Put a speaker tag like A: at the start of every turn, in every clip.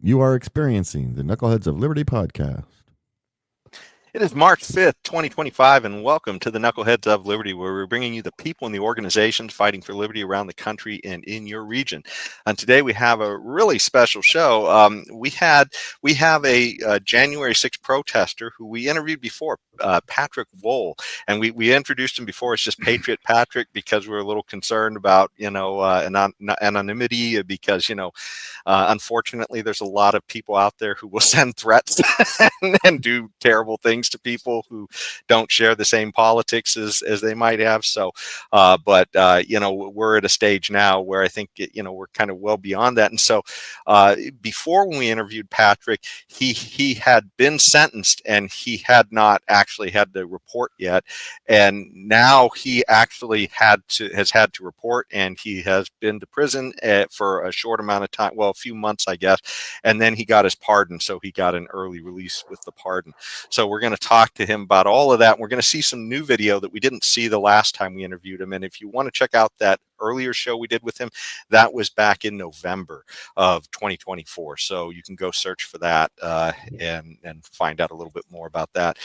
A: You are experiencing the Knuckleheads of Liberty podcast.
B: It is March 5th, 2025, and welcome to the Knuckleheads of Liberty, where we're bringing you the people and the organizations fighting for liberty around the country and in your region. And today we have a really special show. We have a January 6th protester who we interviewed before, Patrick Wohl, and we introduced him before as just Patriot Patrick because we were a little concerned about anonymity because unfortunately there's a lot of people out there who will send threats and do terrible things to people who don't share the same politics as they might have. So, but we're at a stage now where I think we're kind of well beyond that. And so, before when we interviewed Patrick, he had been sentenced and he had not actually had to report yet, and now he actually has had to report, and he has been to prison for a short amount of time, well, a few months, I guess, and then he got his pardon, so he got an early release with the pardon. So we're going to talk to him about all of that. We're going to see some new video that we didn't see the last time we interviewed him. And if you want to check out that earlier show we did with him, that was back in November of 2024. So you can go search for that and find out a little bit more about that.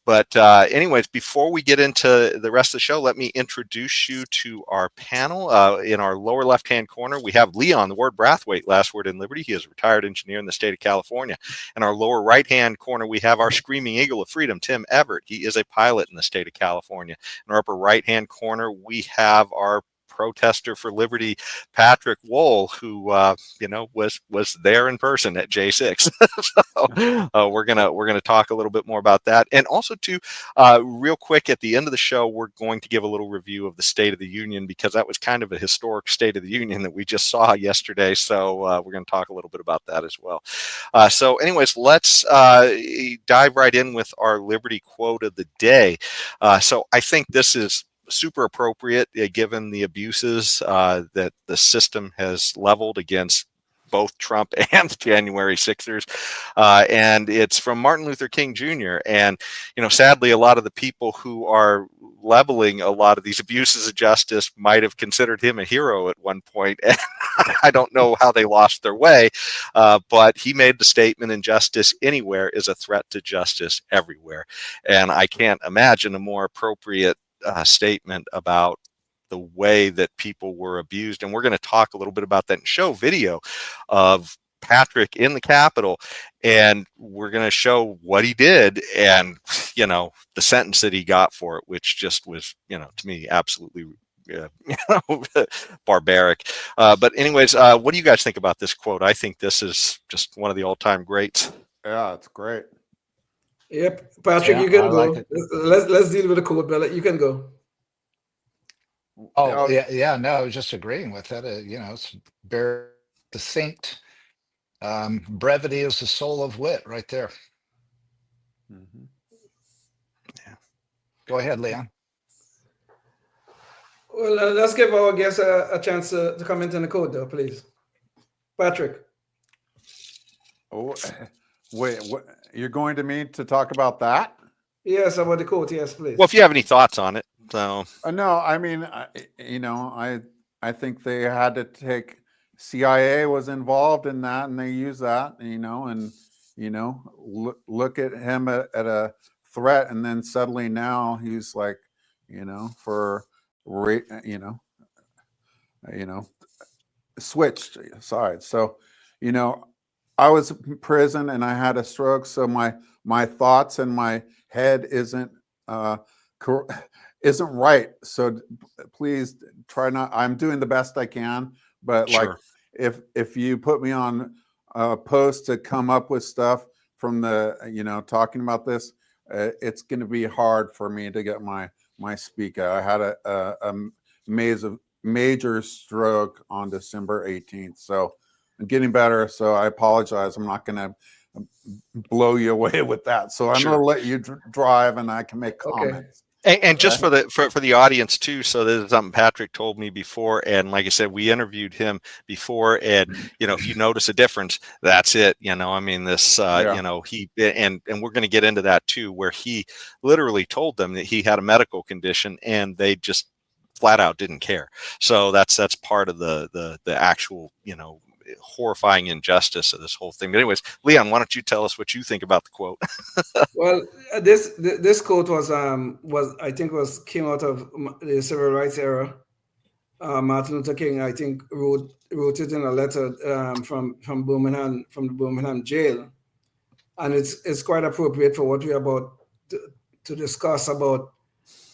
B: But anyways, before we get into the rest of the show, let me introduce you to our panel. In our lower left-hand corner, we have Leon, the word Brathwaite, last word in Liberty. He is a retired engineer in the state of California. In our lower right-hand corner, we have our screaming eagle of freedom, Tim Everett. He is a pilot in the state of California. In our upper right-hand corner, we have our protester for liberty, Patrick Wohl, who was there in person at J6. So we're gonna talk a little bit more about that, and also too, real quick at the end of the show, we're going to give a little review of the State of the Union because that was kind of a historic State of the Union that we just saw yesterday. So we're going to talk a little bit about that as well. So, anyways, let's dive right in with our Liberty quote of the day. So I think this is super appropriate given the abuses that the system has leveled against both Trump and January 6ers. And it's from Martin Luther King Jr. And, sadly, a lot of the people who are leveling a lot of these abuses of justice might have considered him a hero at one point. And I don't know how they lost their way, but he made the statement, injustice anywhere is a threat to justice everywhere. And I can't imagine a more appropriate statement about the way that people were abused. And we're going to talk a little bit about that and show video of Patrick in the Capitol. And we're going to show what he did and, the sentence that he got for it, which just was, to me, absolutely barbaric. But anyways, what do you guys think about this quote? I think this is just one of the all-time greats.
C: Yeah, it's great.
D: Yep, Patrick, you can go. Let's deal with the code, Bella. You can go.
E: Oh yeah. No, I was just agreeing with that. It's very succinct. Brevity is the soul of wit, right there.
C: Mm-hmm.
E: Yeah. Go ahead, Leon.
D: Well, let's give our guests a chance to comment on the code, though, please. Patrick.
C: Oh, wait, what? You're going to me to talk about that?
D: Yes, about the code. Yes, please.
B: Well, if you have any thoughts on it, so
C: no, I mean, I think they had to take CIA was involved in that, and they use that, and look at him at a threat, and then suddenly now he's like, for switched sides. So, I was in prison and I had a stroke, so my thoughts and my head isn't right. So please try not. I'm doing the best I can, but
B: sure.
C: Like if you put me on a post to come up with stuff from the talking about this, it's going to be hard for me to get my speak out. I had a major stroke on December 18th, so I'm getting better. So I apologize. I'm not going to blow you away with that. So I'm going to let you drive, and I can make comments.
B: And just for the audience too, so this is something Patrick told me before, and like I said, we interviewed him before, and if you notice a difference, that's it. I mean, this, he and we're going to get into that too, where he literally told them that he had a medical condition, and they just flat out didn't care. So that's part of the actual horrifying injustice of this whole thing. But anyways, Leon, why don't you tell us what you think about the quote?
D: Well, this quote was I think came out of the civil rights era. Martin Luther King, I think, wrote it in a letter from the Birmingham jail, and it's quite appropriate for what we're about to discuss about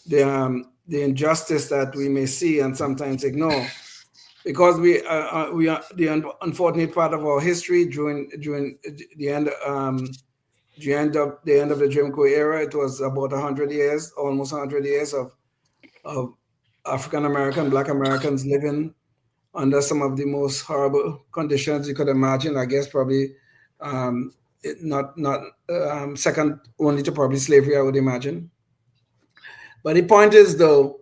D: the injustice that we may see and sometimes ignore, because we are the unfortunate part of our history during the end of the Jim Crow era. It was about 100 years, almost 100 years of African American, Black Americans living under some of the most horrible conditions you could imagine. I guess probably not second only to probably slavery, I would imagine. But the point is though,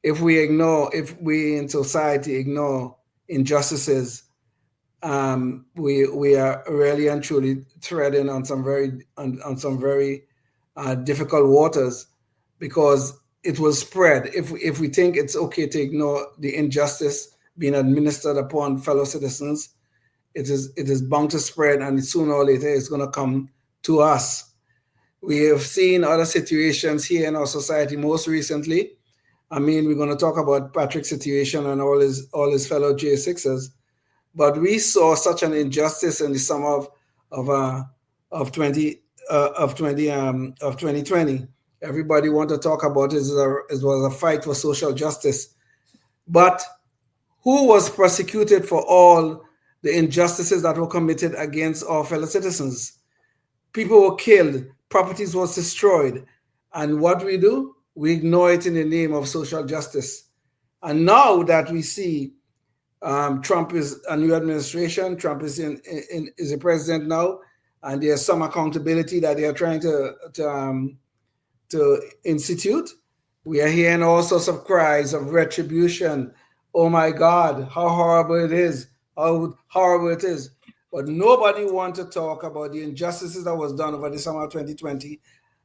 D: if we in society ignore injustices, we are really and truly treading on some very difficult waters, because it will spread. If we think it's okay to ignore the injustice being administered upon fellow citizens, it is bound to spread, and sooner or later it's going to come to us. We have seen other situations here in our society. Most recently, I mean, we're going to talk about Patrick's situation and all his fellow J6s, but we saw such an injustice in the summer of 2020. Everybody wanted to talk about it. It was a fight for social justice. But who was prosecuted for all the injustices that were committed against our fellow citizens? People were killed, properties was destroyed. And what we do? We ignore it in the name of social justice. And now that we see Trump is a new administration, Trump is is a president now, and there's some accountability that they are trying to institute, we are hearing all sorts of cries of retribution. Oh my God, how horrible it is, how horrible it is. But nobody wants to talk about the injustices that was done over the summer of 2020.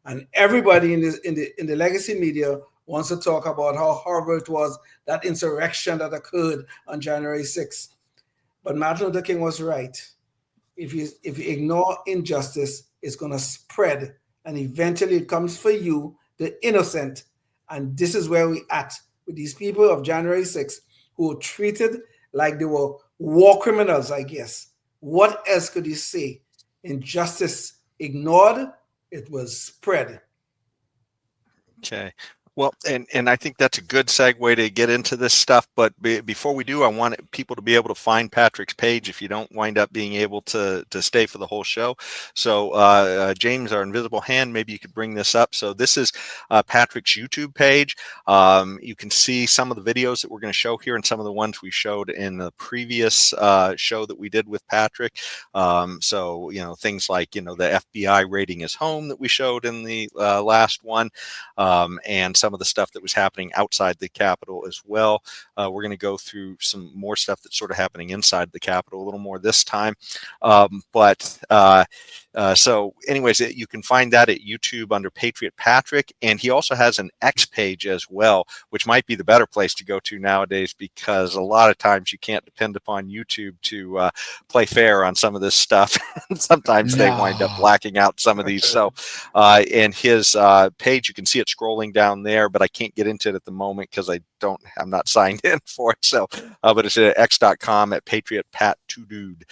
D: And everybody in the legacy media wants to talk about how horrible it was, that insurrection that occurred on January 6th. But Martin Luther King was right. If you ignore injustice, it's going to spread. And eventually it comes for you, the innocent. And this is where we at with these people of January 6th who were treated like they were war criminals, I guess. What else could you say? Injustice ignored, it will spread.
B: Okay. Well, and I think that's a good segue to get into this stuff. But before we do, I want people to be able to find Patrick's page if you don't wind up being able to stay for the whole show. So James, our invisible hand, maybe you could bring this up. So this is Patrick's YouTube page. You can see some of the videos that we're going to show here and some of the ones we showed in the previous show that we did with Patrick. So, things like, the FBI raiding his home that we showed in the last one, and some of the stuff that was happening outside the Capitol as well. We're going to go through some more stuff that's sort of happening inside the Capitol a little more this time. So anyways, you can find that at YouTube under Patriot Patrick. And he also has an X page as well, which might be the better place to go to nowadays, because a lot of times you can't depend upon YouTube to play fair on some of this stuff. Sometimes they wind up blacking out some of these. So and his page, you can see it scrolling down there, but I can't get into it at the moment because I'm not signed in for it. So, but it's at x.com at Patriot Pat 2 Dude.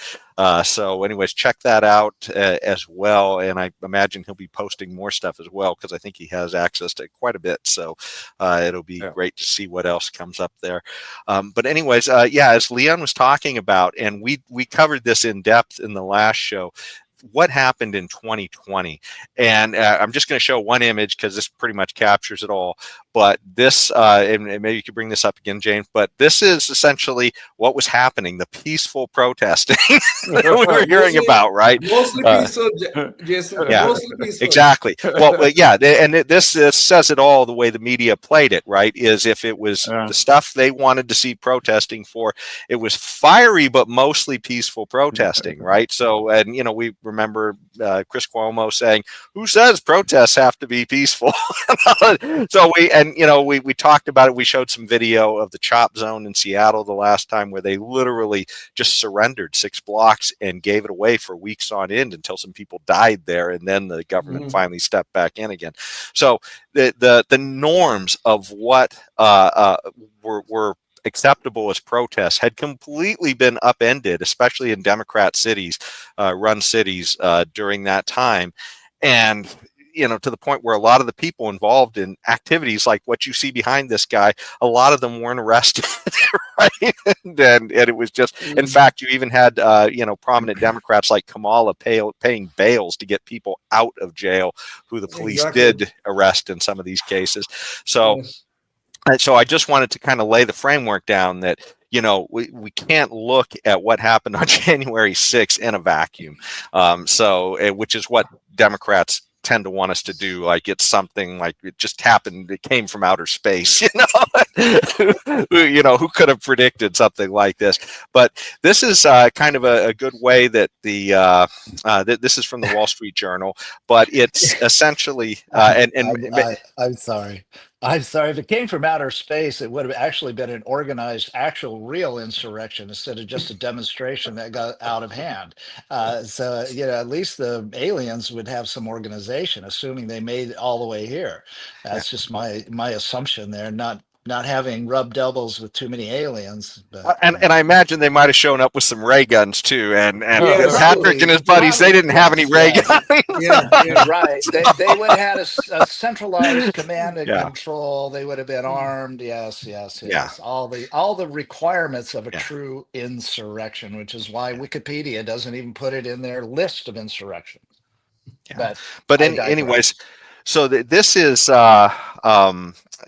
B: So anyways, check that out as well. And I imagine he'll be posting more stuff as well, because I think he has access to quite a bit. So it'll be great to see what else comes up there. But anyways, as Leon was talking about, and we covered this in depth in the last show, what happened in 2020. And I'm just going to show one image because this pretty much captures it all. But this, and maybe you could bring this up again, James, but this is essentially what was happening, the peaceful protesting that we were hearing about, right?
D: Mostly peaceful, Jason.
B: Yeah,
D: mostly peaceful.
B: Exactly. Well, yeah, and this says it all, the way the media played it, right? Is if it was the stuff they wanted to see protesting for, it was fiery, but mostly peaceful protesting, right? So, and we remember remember Chris Cuomo saying, "Who says protests have to be peaceful?" So we talked about it. We showed some video of the chop zone in Seattle the last time, where they literally just surrendered 6 blocks and gave it away for weeks on end until some people died there, and then the government finally stepped back in again. So the norms of what were acceptable as protests had completely been upended, especially in Democrat cities, run cities during that time. And to the point where a lot of the people involved in activities like what you see behind this guy, a lot of them weren't arrested, right? And it was just, in fact, you even had, prominent Democrats like Kamala paying bails to get people out of jail who the police did arrest in some of these cases. So, so I just wanted to kind of lay the framework down that, we can't look at what happened on January 6th in a vacuum. Which is what Democrats tend to want us to do, like it's something like it just happened, it came from outer space. Who could have predicted something like this? But this is kind of a good way that this is from the Wall Street Journal, but it's essentially
E: I'm sorry. If it came from outer space, it would have actually been an organized, actual, real insurrection instead of just a demonstration that got out of hand. So, at least the aliens would have some organization, assuming they made it all the way here. That's just my assumption there, not having rubbed elbows with too many aliens. But,
B: and I imagine they might have shown up with some ray guns too. And
D: Yes,
B: Patrick and his buddies, they didn't have any ray guns.
E: Right. They would have had a centralized command and control. They would have been armed. Yes. All the requirements of a true insurrection, which is why Wikipedia doesn't even put it in their list of insurrections.
B: But anyways, so this is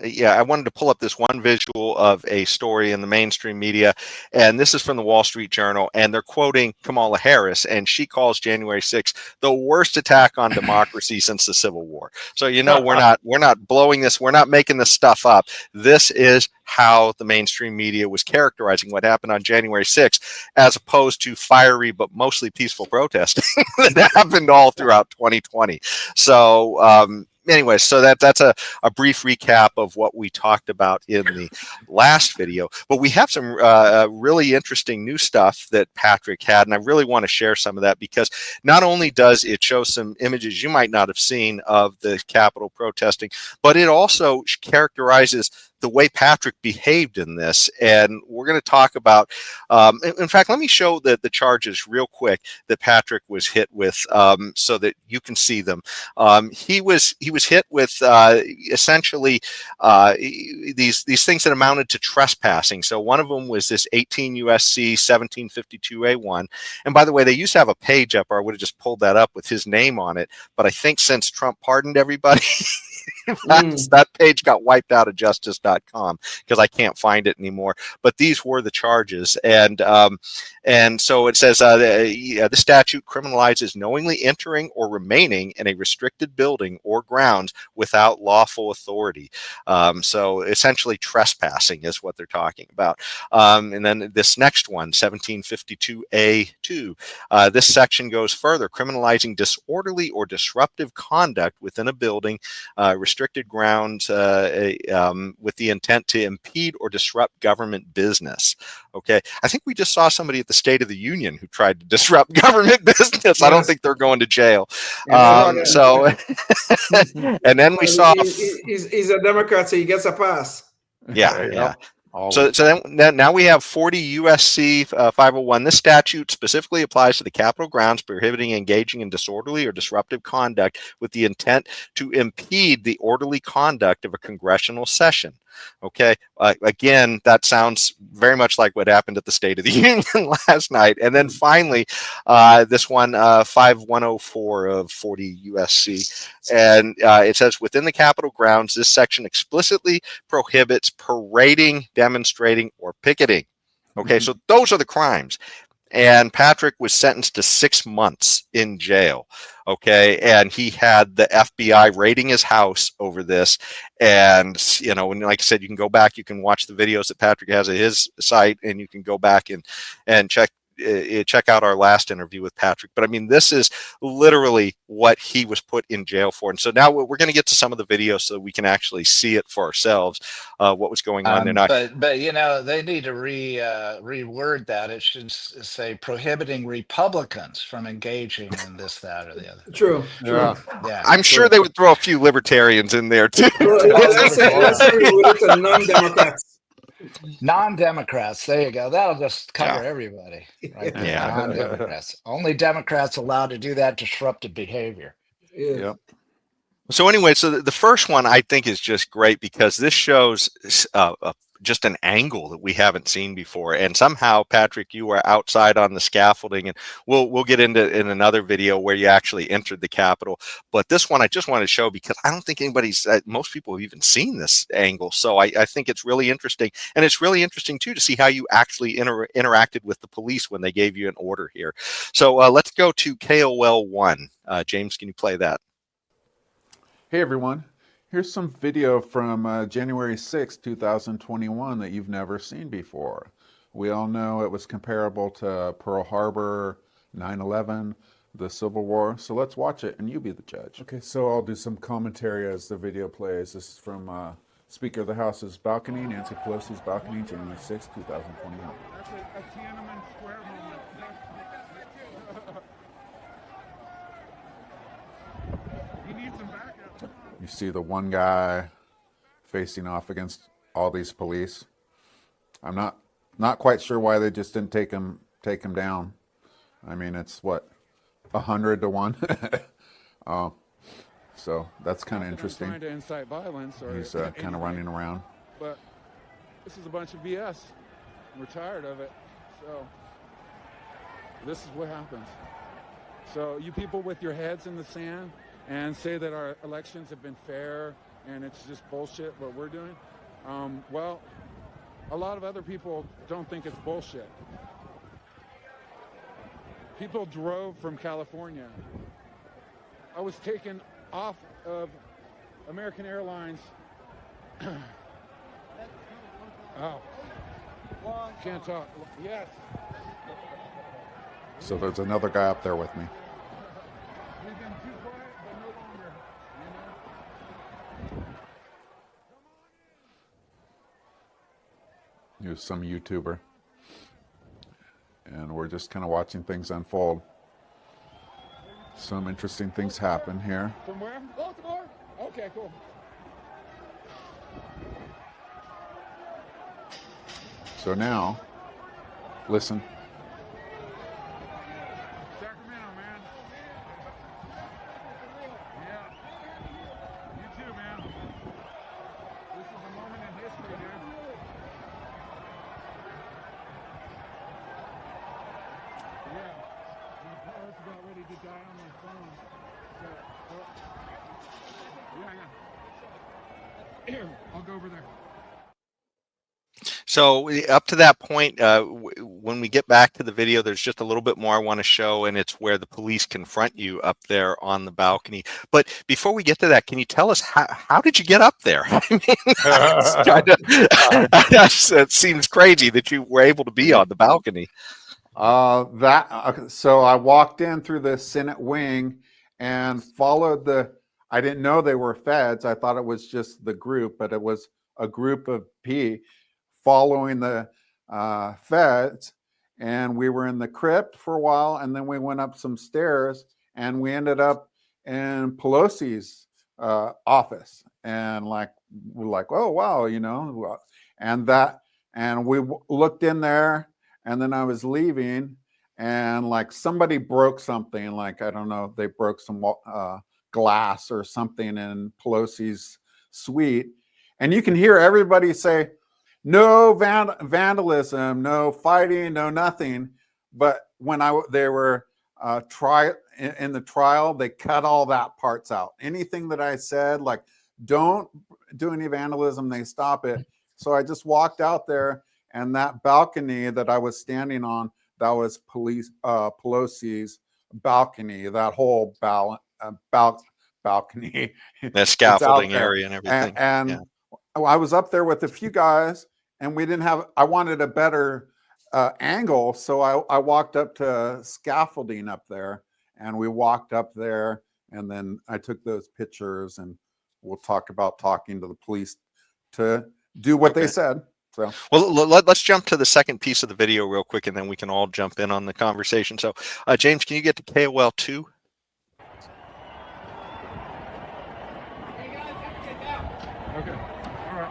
B: I wanted to pull up this one visual of a story in the mainstream media, and this is from the Wall Street Journal, and they're quoting Kamala Harris, and she calls January 6th the worst attack on democracy since the Civil War. So we're not blowing this, we're not making this stuff up. This is how the mainstream media was characterizing what happened on January 6th, as opposed to fiery but mostly peaceful protesting that happened all throughout 2020. So anyway, so that's a brief recap of what we talked about in the last video. But we have some really interesting new stuff that Patrick had, and I really want to share some of that, because not only does it show some images you might not have seen of the Capitol protesting, but it also characterizes the way Patrick behaved in this. And we're going to talk about, in fact, let me show the charges real quick that Patrick was hit with, so that you can see them. He was hit with essentially these things that amounted to trespassing. So one of them was this 18 USC 1752A1. And by the way, they used to have a page up, or I would have just pulled that up with his name on it. But I think since Trump pardoned everybody, that page got wiped out of justice.com because I can't find it anymore. But these were the charges. And so it says the statute criminalizes knowingly entering or remaining in a restricted building or grounds without lawful authority. So essentially trespassing is what they're talking about. And then this next one, 1752A2, this section goes further, criminalizing disorderly or disruptive conduct within a building, restricted grounds with the intent to impede or disrupt government business. Okay, I think we just saw somebody at the State of the Union who tried to disrupt government business. Yes. I don't think they're going to jail. And then we saw
D: he's a Democrat, so he gets a pass.
B: Yeah. So then now we have 40 USC 501. This statute specifically applies to the Capitol grounds, prohibiting engaging in disorderly or disruptive conduct with the intent to impede the orderly conduct of a congressional session. Okay, again, that sounds very much like what happened at the State of the Union last night. And then finally, this one, 5104 of 40 USC. And it says, within the Capitol grounds, this section explicitly prohibits parading, demonstrating, or picketing. Okay, so those are the crimes. And Patrick was sentenced to 6 months in jail. Okay, and he had the FBI raiding his house over this. And, and like I said, you can go back, you can watch the videos that Patrick has at his site, and you can go back and check check out our last interview with Patrick. But I mean, this is literally what he was put in jail for. And so now we're going to get to some of the videos so we can actually see it for ourselves, what was going on there. Now,
E: but you know, they need to reword that. It should say prohibiting Republicans from engaging in this, that, or the other.
D: True.
C: Yeah.
E: Yeah,
B: I'm sure they would throw a few libertarians in there too.
D: Well, let's say we look at non-Democrats.
E: Non-Democrats. There you go. That'll just cover
B: Yeah.
E: everybody, right? there.
B: Yeah.
E: Non-Democrats. Only Democrats allowed to do that disruptive behavior.
D: Yeah.
C: Yep.
B: So anyway, so the first one I think is just great because this shows just an angle that we haven't seen before. And somehow, Patrick, you were outside on the scaffolding, and we'll get into in another video where you actually entered the Capitol. But this one I just want to show because I don't think most people have even seen this angle. So I think it's really interesting. And it's really interesting, too, to see how you actually interacted with the police when they gave you an order here. So let's go to KOL 1. James, can you play that?
C: Hey everyone, here's some video from January 6, 2021 that you've never seen before. We all know it was comparable to Pearl Harbor, 9/11, the Civil War, so let's watch it and you be the judge. Okay, so I'll do some commentary as the video plays. This is from Speaker of the House's balcony, Nancy Pelosi's balcony, January 6, 2021.
F: That's a Tiananmen Square moment. He needs some backup.
C: You see the one guy facing off against all these police. I'm not quite sure why they just didn't take him down. I mean, it's what, 100 to 1. So that's kind of interesting.
F: Trying to incite violence, or
C: He's kind of running around.
F: But this is a bunch of BS. We're tired of it. So this is what happens. So you people with your heads in the sand and say that our elections have been fair and it's just bullshit what we're doing. Well, a lot of other people don't think it's bullshit. People drove from California. I was taken off of American Airlines. Oh, can't talk. Yes.
C: So there's another guy up there with me.
F: We've been too quiet, but no longer.
C: He was some YouTuber. And we're just kind of watching things unfold. Some interesting things happen here.
F: From where? Baltimore? Okay, cool.
C: So now, listen.
F: Sacramento, man. Yeah. You too, man. This is a moment in history, dude. Yeah. My parents got ready to die on my phone. Yeah. Here, I'll go over there.
B: So up to that point, when we get back to the video, there's just a little bit more I want to show, and it's where the police confront you up there on the balcony. But before we get to that, can you tell us how did you get up there? I mean, it seems crazy that you were able to be on the balcony.
C: So I walked in through the Senate wing and followed I didn't know they were feds. I thought it was just the group, but it was a group of following the feds, and we were in the crypt for a while, and then we went up some stairs, and we ended up in Pelosi's office, and we're like, oh wow, and we looked in there, and then I was leaving, and somebody broke something, I don't know, they broke some glass or something in Pelosi's suite, and you can hear everybody say, no vandalism, no fighting, no nothing. But when they were in the trial, they cut all that parts out. Anything that I said, don't do any vandalism, they stop it. So I just walked out there, and that balcony that I was standing on, that was Pelosi's balcony, that whole balcony.
B: That scaffolding area and everything.
C: And I was up there with a few guys, and I wanted a better angle. So I walked up to scaffolding up there, and we walked up there, and then I took those pictures, and we'll talk about talking to the police to do what they said. So,
B: well, let's jump to the second piece of the video real quick, and then we can all jump in on the conversation. So, James, can you get to KOL 2?
F: Okay. All right.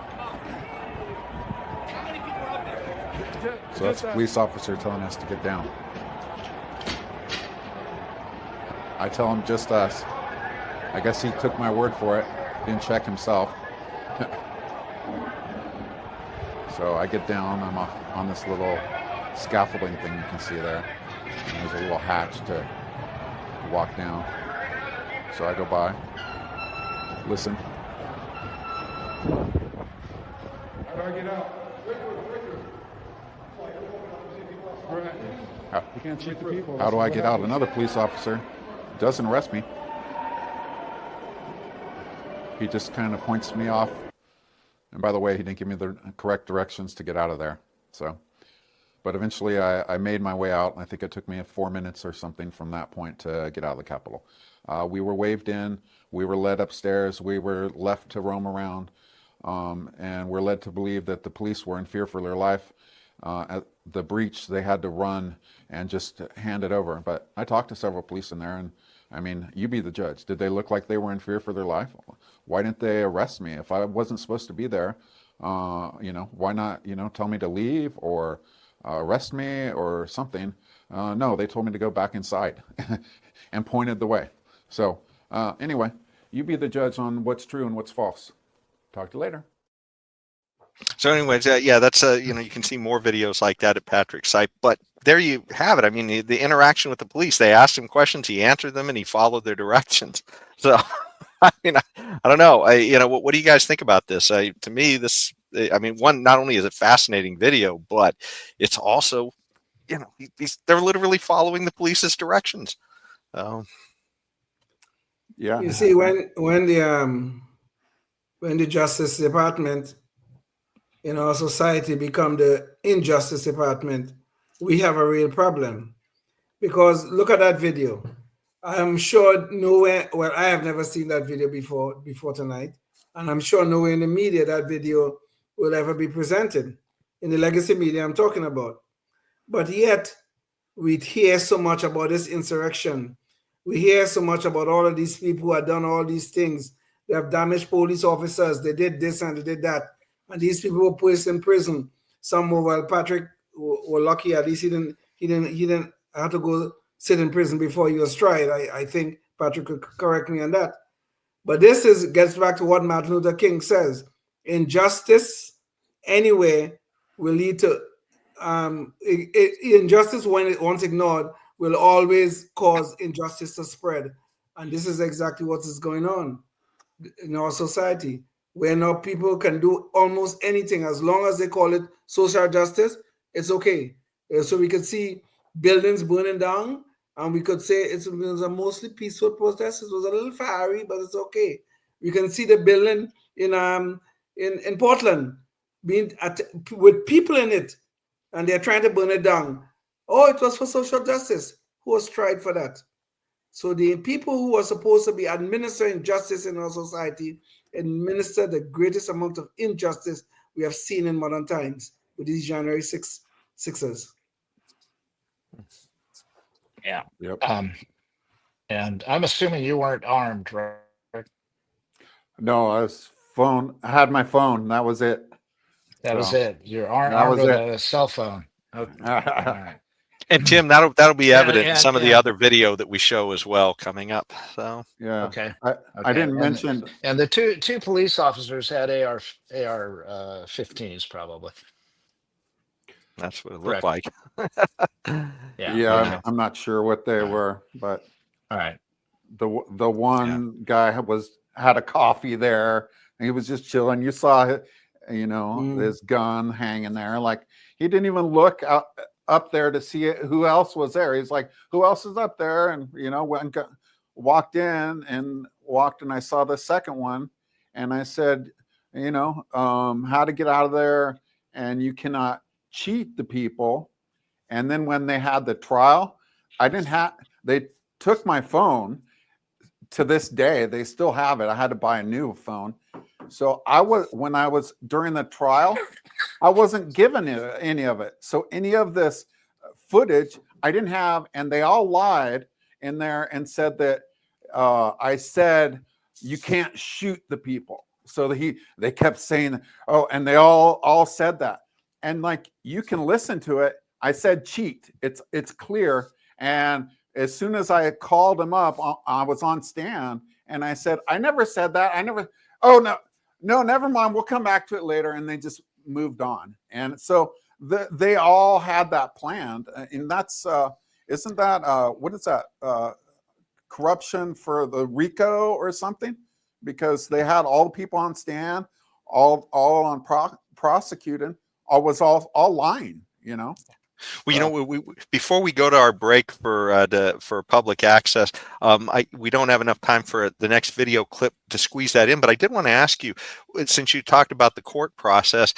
F: How many people are out there?
C: so that's a police officer telling us to get down. I tell him just us. I guess he took my word for it. Didn't check himself. So I get down. I'm off on this little scaffolding thing you can see there. And there's a little hatch to walk down. So I go by, listen.
F: How do I get out? Right. You can't cheat the people.
C: How do I get out? Another police officer doesn't arrest me. He just kind of points me off. And by the way, he didn't give me the correct directions to get out of there. So, but eventually I made my way out. I think it took me 4 minutes or something from that point to get out of the Capitol. We were waved in. We were led upstairs. We were left to roam around. And we're led to believe that the police were in fear for their life. At the breach, they had to run and just hand it over. But I talked to several police in there, and I mean, you be the judge. Did they look like they were in fear for their life? Why didn't they arrest me? If I wasn't supposed to be there, why not, tell me to leave or arrest me or something? No, they told me to go back inside and pointed the way. So anyway, you be the judge on what's true and what's false. Talk to you later.
B: So anyways, yeah, that's you can see more videos like that at Patrick's site. But there you have it. I mean, the interaction with the police, they asked him questions, he answered them, and he followed their directions. So, I mean, I don't know. What do you guys think about this? To me, this, I mean, one, not only is it fascinating video, but it's also, they're literally following the police's directions.
C: Yeah.
D: You see, when the Justice Department in our society become the Injustice Department, we have a real problem. Because look at that video. I'm sure nowhere, well, I have never seen that video before tonight, and I'm sure nowhere in the media that video will ever be presented, in the legacy media I'm talking about. But yet, we hear so much about this insurrection. We hear so much about all of these people who have done all these things. They have damaged police officers. They did this and they did that. And these people were placed in prison. Some were, well, Patrick were lucky. At least he didn't have to go sit in prison before he was tried. I think Patrick could correct me on that. But this gets back to what Martin Luther King says. Injustice anywhere will lead to injustice, when once ignored, will always cause injustice to spread. And this is exactly what is going on in our society, where now people can do almost anything as long as they call it social justice. It's okay. So we could see buildings burning down, and we could say it was a mostly peaceful protest. It was a little fiery, but it's okay. We can see the building in Portland being with people in it, and they're trying to burn it down. Oh, it was for social justice. Who was tried for that? So the people who are supposed to be administering justice in our society administer the greatest amount of injustice we have seen in modern times with these January 6ers.
E: Yeah.
C: Yep.
E: And I'm assuming you weren't armed, right?
C: No, I had my phone. That was it.
E: That was it. You're armed
C: was
E: with
C: it.
E: a cell phone. Okay. All right.
B: And Tim, that'll be evident in some of the
E: and-
B: other video that we show as well coming up. So
C: Yeah.
E: Okay.
C: I didn't mention.
E: And the two police officers had AR-15s probably.
B: that's what it looked like.
C: Yeah, I'm not sure what they were, but
E: all right.
C: The one guy had a coffee there, and he was just chilling. You saw his gun hanging there. Like, he didn't even look up there to see who else was there. He's like, who else is up there? And went and walked in and I saw the second one, and I said, how to get out of there, and you cannot cheat the people. And then when they had the trial, they took my phone. To this day, they still have it. I had to buy a new phone. So when I was during the trial, I wasn't given any of it. So any of this footage I didn't have, and they all lied in there and said that I said you can't shoot the people. So they kept saying, oh, and they all said that. And like, you can listen to it. I said cheat. It's clear. And as soon as I called him up, I was on stand, and I said, I never said that. Oh, no, never mind. We'll come back to it later. And they just moved on. And so they all had that planned. And that's, isn't that, what is that? Corruption for the RICO or something? Because they had all the people on stand, all on prosecuted, all lying, you know?
B: Well, you know, before we go to our break for public access, we don't have enough time for the next video clip to squeeze that in. But I did want to ask you, since you talked about the court process,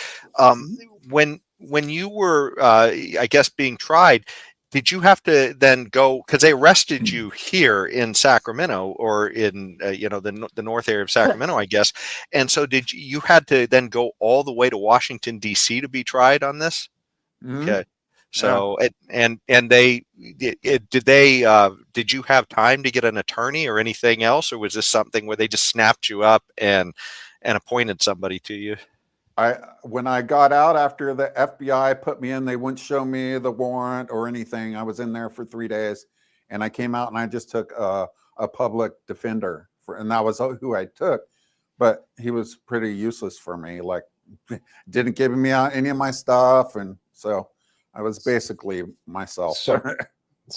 B: when you were, I guess, being tried, did you have to then go, because they arrested you here in Sacramento, or in the north area of Sacramento, I guess, and so you had to then go all the way to Washington D.C. to be tried on this?
C: Mm-hmm.
B: Okay. So, yeah. and did you have time to get an attorney or anything else, or was this something where they just snapped you up and appointed somebody to you?
C: When I got out after the FBI put me in, they wouldn't show me the warrant or anything. I was in there for 3 days, and I came out and I just took a public defender and that was who I took. But he was pretty useless for me. Like, didn't give me out any of my stuff, and so I was basically myself.
E: So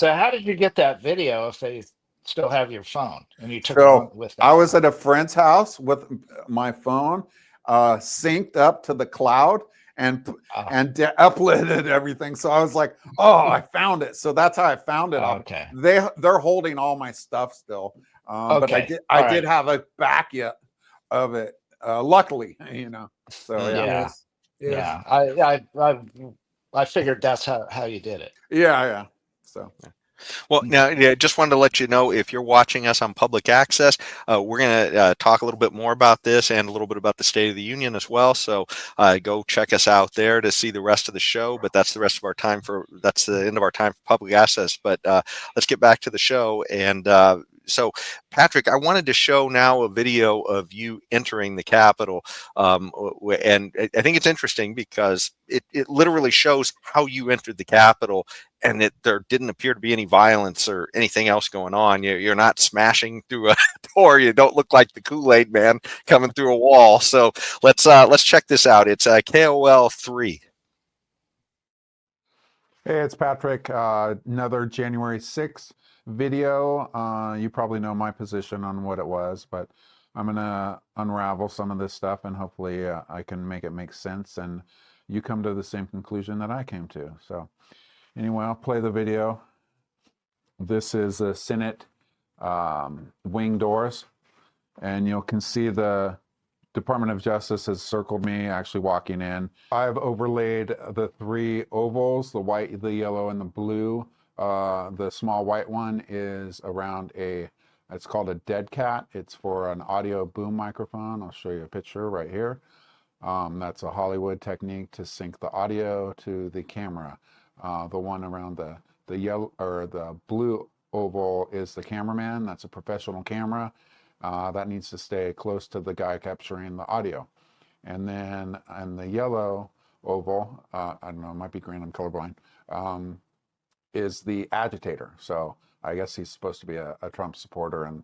E: how did you get that video if they still have your phone and you took it
C: So
E: on with that
C: I was
E: phone?
C: at a friend's house with my phone synced up to the cloud and uploaded everything. So I was like, oh, I found it. So that's how I found it.
E: Okay.
C: They're holding all my stuff still. But I did have a back yet of it. Luckily, you know. So
E: yeah.
D: Yeah.
E: I figured that's how you did it.
C: Yeah. So.
B: Well, now, just wanted to let you know, if you're watching us on public access, we're going to talk a little bit more about this and a little bit about the State of the Union as well. So go check us out there to see the rest of the show. But that's the rest of our time that's the end of our time for public access. But let's get back to the show. And so, Patrick, I wanted to show now a video of you entering the Capitol. And I think it's interesting because it literally shows how you entered the Capitol, and there didn't appear to be any violence or anything else going on. You're not smashing through a door. You don't look like the Kool-Aid man coming through a wall. So let's check this out. It's KOL 3.
C: Hey, it's Patrick. Another January 6th video. You probably know my position on what it was, but I'm going to unravel some of this stuff, and hopefully I can make it make sense and you come to the same conclusion that I came to. So anyway, I'll play the video. This is the Senate wing doors, and you can see the Department of Justice has circled me actually walking in. I've overlaid the 3 ovals, the white, the yellow, and the blue. The small white one is around it's called a dead cat. It's for an audio boom microphone. I'll show you a picture right here. That's a Hollywood technique to sync the audio to the camera. The one around the yellow or the blue oval is the cameraman. That's a professional camera. That needs to stay close to the guy capturing the audio. And then on the yellow oval, I don't know, it might be green, I'm colorblind, is the agitator. So I guess he's supposed to be a Trump supporter, and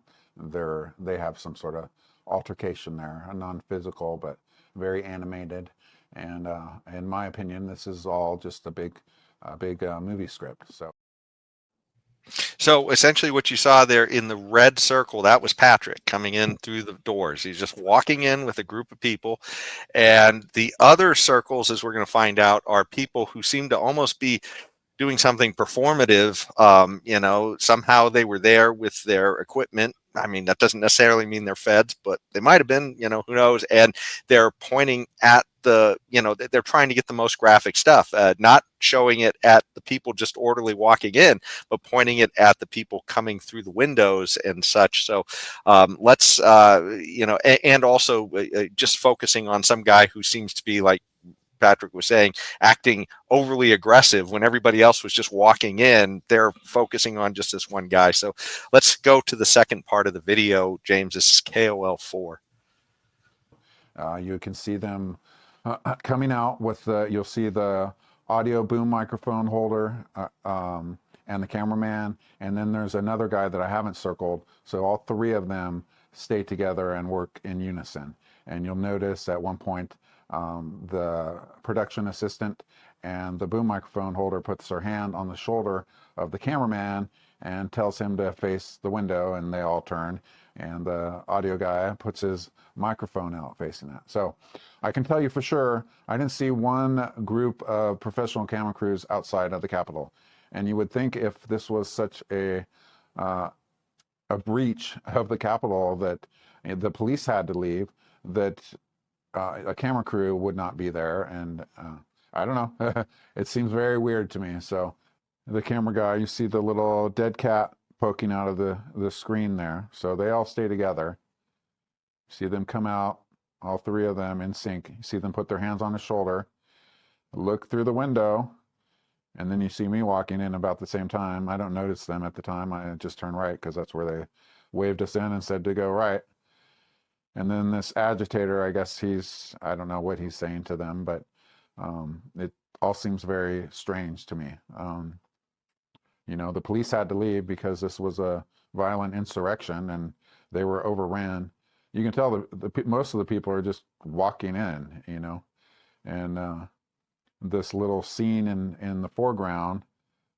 C: they have some sort of altercation there, a non-physical but very animated. And in my opinion, this is all just a big movie script.
B: So essentially what you saw there in the red circle, that was Patrick coming in through the doors. He's just walking in with a group of people. And the other circles, as we're going to find out, are people who seem to almost be doing something performative. Somehow they were there with their equipment I mean, that doesn't necessarily mean they're feds, but they might have been, who knows? And they're pointing at they're trying to get the most graphic stuff, not showing it at the people just orderly walking in, but pointing it at the people coming through the windows and such. So let's, and also just focusing on some guy who seems to be, like Patrick was saying, acting overly aggressive when everybody else was just walking in. They're focusing on just this one guy. So let's go to the second part of the video. James, this is KOL 4.
C: You can see them coming out with you'll see the audio boom microphone holder and the cameraman, and then there's another guy that I haven't circled. So all three of them stay together and work in unison. And you'll notice at one point the production assistant and the boom microphone holder puts her hand on the shoulder of the cameraman and tells him to face the window, and they all turn, and the audio guy puts his microphone out facing that. So I can tell you for sure, I didn't see one group of professional camera crews outside of the Capitol. And you would think if this was such a breach of the Capitol that the police had to leave, that a camera crew would not be there. And I don't know, it seems very weird to me. So the camera guy, you see the little dead cat poking out of the screen there. So they all stay together. See them come out, all three of them in sync. You see them put their hands on his shoulder, look through the window, and then you see me walking in about the same time. I don't notice them at the time. I just turn right because that's where they waved us in and said to go right. And then this agitator, I guess I don't know what he's saying to them, but it all seems very strange to me. The police had to leave because this was a violent insurrection and they were overran. You can tell most of the people are just walking in, and this little scene in the foreground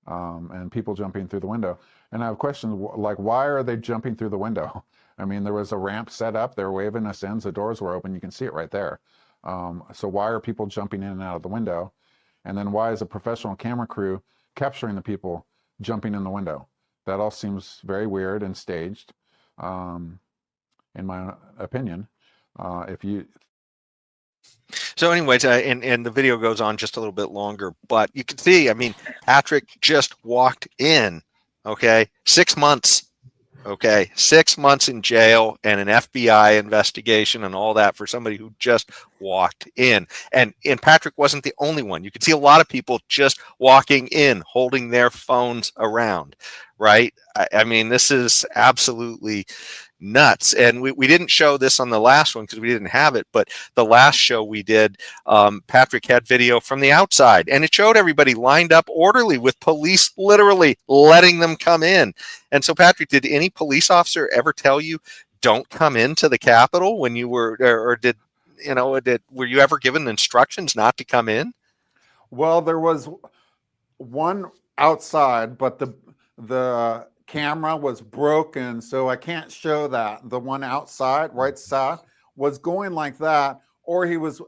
C: and people jumping through the window. And I have questions like, why are they jumping through the window? I mean, there was a ramp set up. They're waving us in. The doors were open. You can see it right there. So why are people jumping in and out of the window? And then why is a professional camera crew capturing the people jumping in the window? That all seems very weird and staged, in my opinion.
B: So anyways, and the video goes on just a little bit longer, but you can see, I mean, Patrick just walked in, okay, 6 months. Okay, 6 months in jail and an FBI investigation and all that for somebody who just walked in. And Patrick wasn't the only one. You could see a lot of people just walking in, holding their phones around, right? I mean, this is absolutely nuts. And we didn't show this on the last one because we didn't have it, but the last show we did, Patrick had video from the outside, and it showed everybody lined up orderly with police literally letting them come in. And so, Patrick, did any police officer ever tell you don't come into the Capitol when you were, or were you ever given instructions not to come in?
C: Well, there was one outside, but the camera was broken, so I can't show that. The one outside, right side, was going like that, or he was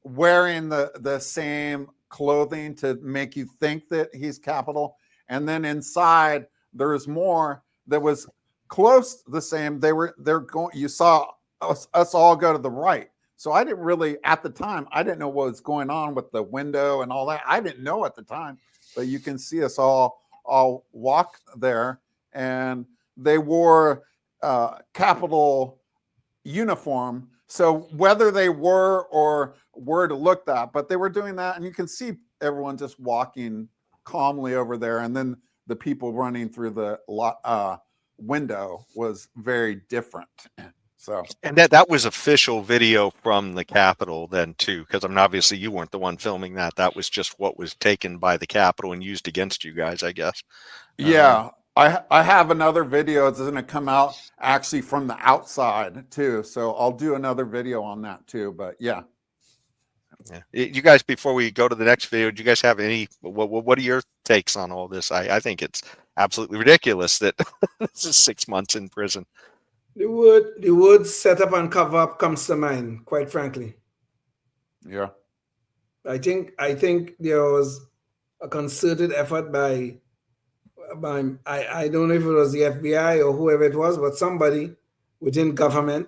C: wearing the same clothing to make you think that he's Capitol. And then inside, there's more that was close to the same. They're going. You saw us all go to the right. So I didn't really, at the time, I didn't know what was going on with the window and all that. I didn't know at the time, but you can see us all walk there, and they wore Capitol uniform. So whether they were or were to look that, but they were doing that, and you can see everyone just walking calmly over there, and then the people running through the window was very different. So,
B: and that was official video from the Capitol then too, because I mean, obviously you weren't the one filming that. That was just what was taken by the Capitol and used against you guys, I guess.
C: Yeah, I have another video that's going to come out actually from the outside too. So I'll do another video on that too. But yeah.
B: You guys, before we go to the next video, do you guys have any? What are your takes on all this? I think it's absolutely ridiculous that this is 6 months in prison.
D: The word set up and cover up comes to mind, quite frankly.
C: Yeah.
D: I think there was a concerted effort by I don't know if it was the FBI or whoever it was, but somebody within government.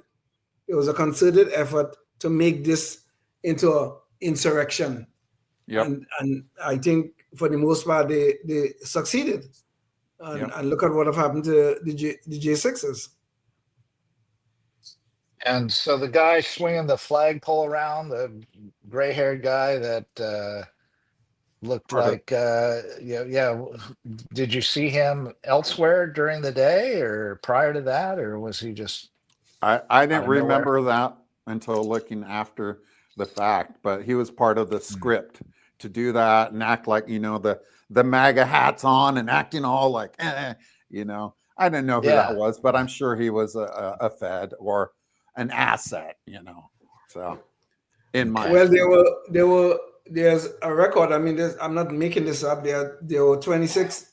D: It was a concerted effort to make this into an insurrection.
C: Yep.
D: And I think for the most part they succeeded. And look at what have happened to the J6s.
E: And so the guy swinging the flagpole around, the gray-haired guy that looked like, yeah. Did you see him elsewhere during the day or prior to that, or was he just?
C: I didn't remember that until looking after the fact, but he was part of the script to do that and act like, the MAGA hats on and acting all like, I didn't know who that was, but I'm sure he was a Fed or an asset, so in my
D: there's a record. I mean, I'm not making this up. There were 26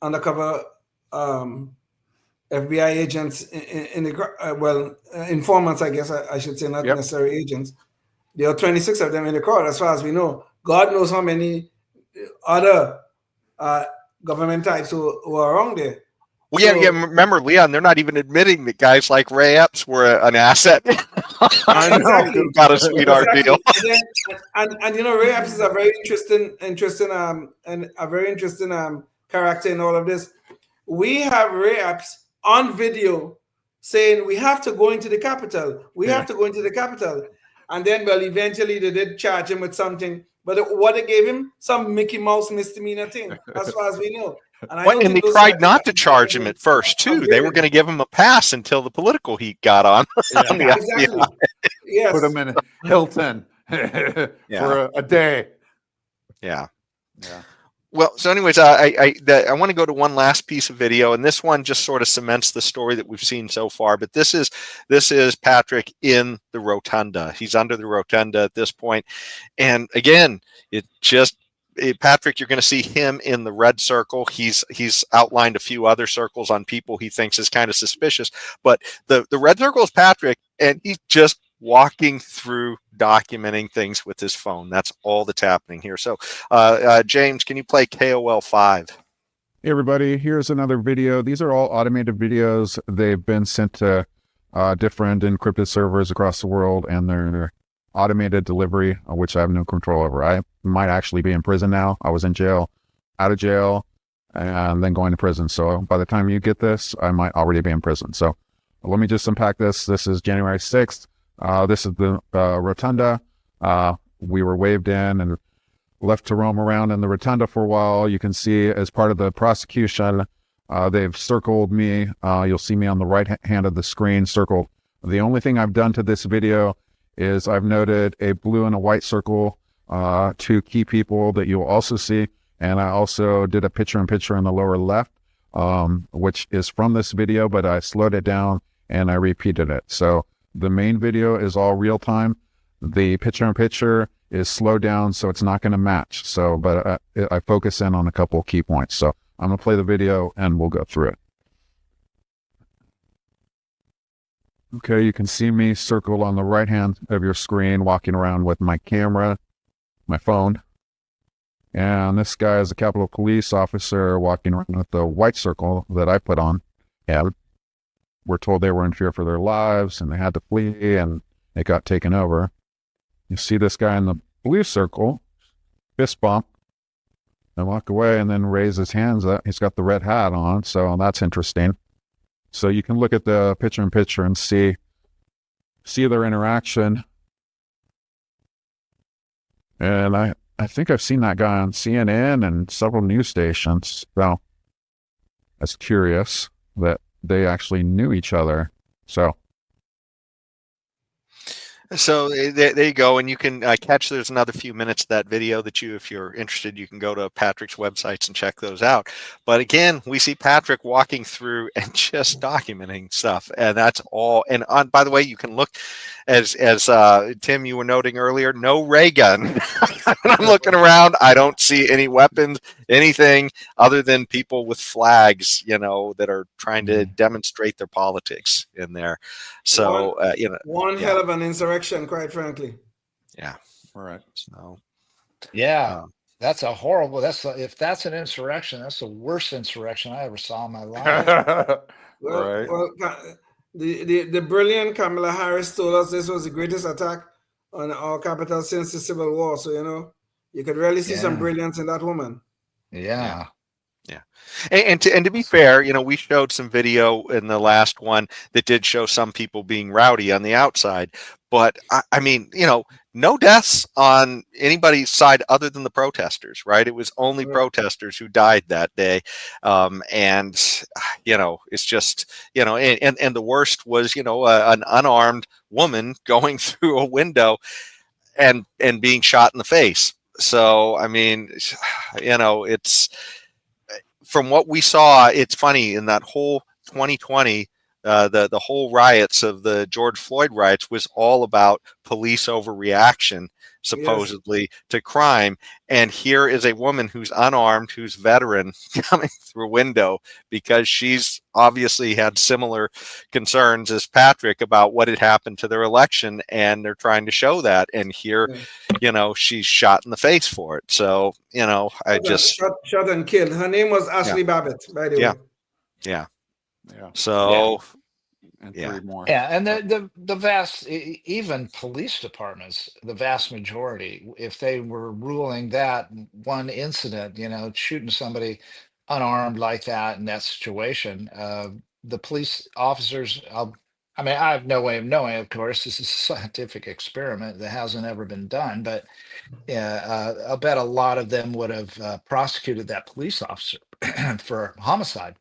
D: undercover FBI agents in the informants, I guess I should say, not necessarily agents. There are 26 of them in the crowd, as far as we know. God knows how many other government types who are around there.
B: Well, yeah. Remember, Leon, they're not even admitting that guys like Ray Epps were an asset.
C: I know.
B: Got a sweetheart deal.
D: And Ray Epps is a very interesting and a very interesting character in all of this. We have Ray Epps on video saying we have to go into the Capitol. We have to go into the Capitol. And then, eventually they did charge him with something. But what they gave him? Some Mickey Mouse misdemeanor thing, as far as we know.
B: And they tried not to charge him at first, too. They were going to give him a pass until the political heat got on.
D: Exactly. Yes.
C: Put him in Hilton for a day.
B: Yeah. Well, so anyways, I want to go to one last piece of video, and this one just sort of cements the story that we've seen so far. But this is Patrick in the rotunda. He's under the rotunda at this point, and again, Patrick, you're going to see him in the red circle. He's outlined a few other circles on people he thinks is kind of suspicious, but the red circle is Patrick, and he's just walking through documenting things with his phone. That's all that's happening here. So, James, can you play KOL 5?
G: Hey, everybody. Here's another video. These are all automated videos. They've been sent to different encrypted servers across the world, and they're automated delivery, which I have no control over. I might actually be in prison now. I was in jail, out of jail, and then going to prison. So by the time you get this, I might already be in prison. So let me just unpack this. This is January 6th. This is the rotunda. We were waved in and left to roam around in the rotunda for a while. You can see as part of the prosecution, they've circled me. You'll see me on the right hand of the screen circled. The only thing I've done to this video is I've noted a blue and a white circle, 2 key people that you'll also see. And I also did a picture-in-picture in the lower left, which is from this video, but I slowed it down and I repeated it. So the main video is all real time. The picture-in-picture is slowed down, so it's not going to match. So, but I focus in on a couple of key points. So I'm going to play the video and we'll go through it. Okay, you can see me circled on the right hand of your screen, walking around with my camera, my phone. And this guy is a Capitol Police officer walking around with the white circle that I put on. Yeah, we're told they were in fear for their lives and they had to flee and it got taken over. You see this guy in the blue circle, fist bump, and walk away and then raise his hands up. He's got the red hat on, so that's interesting. So you can look at the picture-in-picture and see their interaction. And I think I've seen that guy on CNN and several news stations. So that's curious that they actually knew each other. So
B: there you go, and you can catch. There's another few minutes of that video that if you're interested, you can go to Patrick's websites and check those out. But again, we see Patrick walking through and just documenting stuff, and that's all. And by the way, you can look as Tim, you were noting earlier, no ray gun. I'm looking around, I don't see any weapons, anything other than people with flags, that are trying to demonstrate their politics in there. So
D: one hell of an insurrection, quite frankly.
B: Yeah.
C: All right.
B: So
E: yeah. That's a horrible. If that's an insurrection, that's the worst insurrection I ever saw in my life.
D: Well,
C: Right.
D: well, the brilliant Kamala Harris told us this was the greatest attack on our capital since the Civil War. So, you could really see some
E: Yeah.
D: brilliance in that woman.
E: Yeah.
B: Yeah. And to be fair, we showed some video in the last one that did show some people being rowdy on the outside. But I mean, no deaths on anybody's side other than the protesters, right? It was only
D: Right.
B: protesters who died that day. And, it's just, and the worst was, an unarmed woman going through a window and being shot in the face. So, I mean, it's from what we saw, it's funny in that whole 2020, the whole riots of the George Floyd riots was all about police overreaction,
D: Yes.
B: supposedly, to crime. And here is a woman who's unarmed, who's veteran, coming through a window because she's obviously had similar concerns as Patrick about what had happened to their election, and they're trying to show that. And here, she's shot in the face for it. So, I just,
D: Shot and killed. Her name was
B: yeah,
D: Ashley Babbitt, by the
B: yeah,
D: way.
B: yeah.
C: Yeah.
B: So,
C: And
B: yeah.
C: 3 more.
E: Yeah, and the vast, even police departments, the vast majority, if they were ruling that one incident, shooting somebody unarmed like that in that situation, the police officers, I mean, I have no way of knowing, of course, this is a scientific experiment that hasn't ever been done, but I'll bet a lot of them would have prosecuted that police officer for homicide.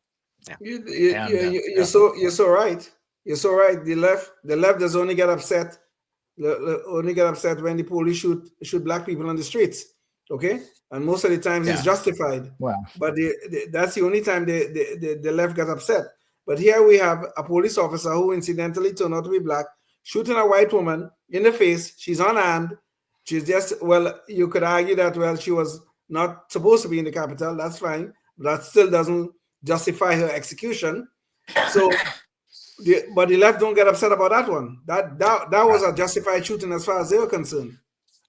E: And
D: You're so right. You're so right. The left does only get upset. Only get upset when the police shoot black people on the streets. Okay, and most of the times it's
E: yeah,
D: justified.
E: well,
D: But that's the only time the left got upset. But here we have a police officer who incidentally turned out to be black, shooting a white woman in the face. She's unarmed. She's just, well, you could argue that, well, she was not supposed to be in the capital. That's fine. But that still doesn't justify her execution. So, but the left don't get upset about that one. That was a justified shooting as far as they were concerned.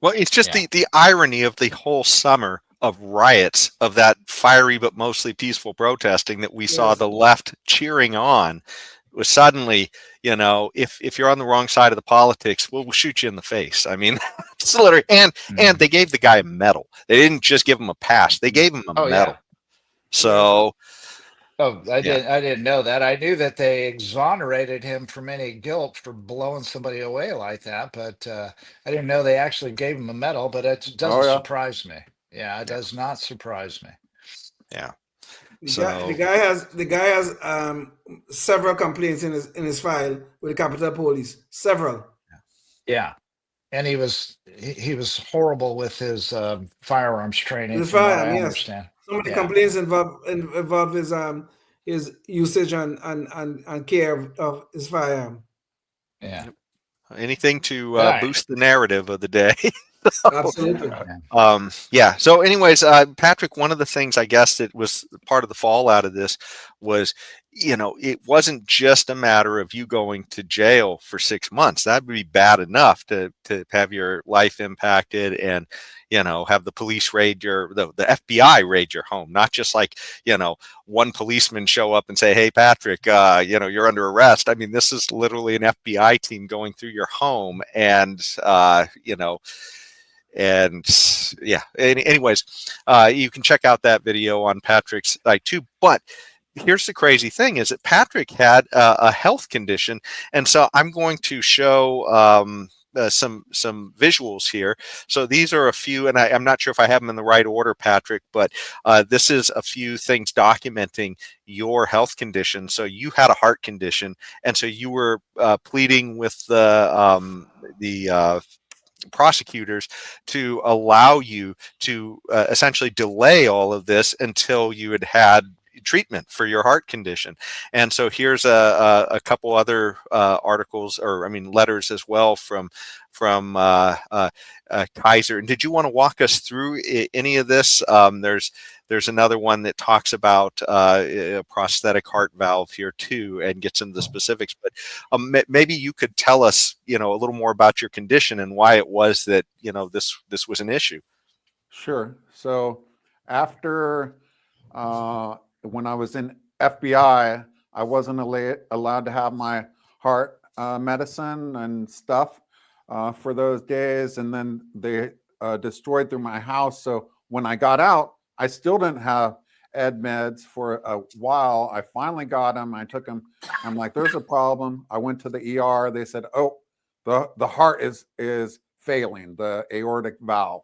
B: well, it's just
E: yeah,
B: the irony of the whole summer of riots, of that fiery but mostly peaceful protesting that we saw
D: Yes.
B: the left cheering on, was suddenly, if you're on the wrong side of the politics, we'll shoot you in the face. I mean, it's literally, and they gave the guy a medal. They didn't just give him a pass; they gave him a
E: oh
B: medal.
E: yeah.
B: So,
E: Oh,
B: yeah.
E: I didn't know that. I knew that they exonerated him from any guilt for blowing somebody away like that, but I didn't know they actually gave him a medal. But it
C: Oh,
E: doesn't
C: yeah.
E: surprise me. Yeah, it does not surprise me.
B: Yeah.
D: The
B: So,
D: guy has several complaints in his file with the Capitol Police. Several.
E: Yeah, and he was horrible with his firearms training,
D: The
E: from what I
D: firearm, yes.
E: understand.
D: Some of the
E: Yeah,
D: complaints involve his usage and care of his firearm.
E: yeah.
B: anything to
E: All right.
B: boost the narrative of the day.
D: Absolutely.
B: Yeah. So, anyways, Patrick, one of the things I guess that was part of the fallout of this was, it wasn't just a matter of you going to jail for 6 months. That would be bad enough to have your life impacted and, have the police raid the FBI raid your home, not just like, one policeman show up and say, "Hey, Patrick, you're under arrest." I mean, this is literally an FBI team going through your home and, and yeah, anyways, you can check out that video on Patrick's site too. But here's the crazy thing is that Patrick had a health condition. And so I'm going to show some visuals here. So these are a few, and I'm not sure if I have them in the right order, Patrick, but this is a few things documenting your health condition. So you had a heart condition, and so you were pleading with the prosecutors to allow you to essentially delay all of this until you had treatment for your heart condition. And so here's a couple other articles, or I mean letters as well, from Kaiser. And did you want to walk us through any of this? There's another one that talks about a prosthetic heart valve here too, and gets into the specifics. But maybe you could tell us, a little more about your condition and why it was that this was an issue.
C: Sure. So after when I was in FBI, I wasn't allowed to have my heart medicine and stuff for those days, and then they destroyed through my house. So when I got out, I still didn't have ed meds for a while. I finally got them. I took them. I'm like, there's a problem. I went to the ER. They said, oh, the heart is failing, the aortic valve.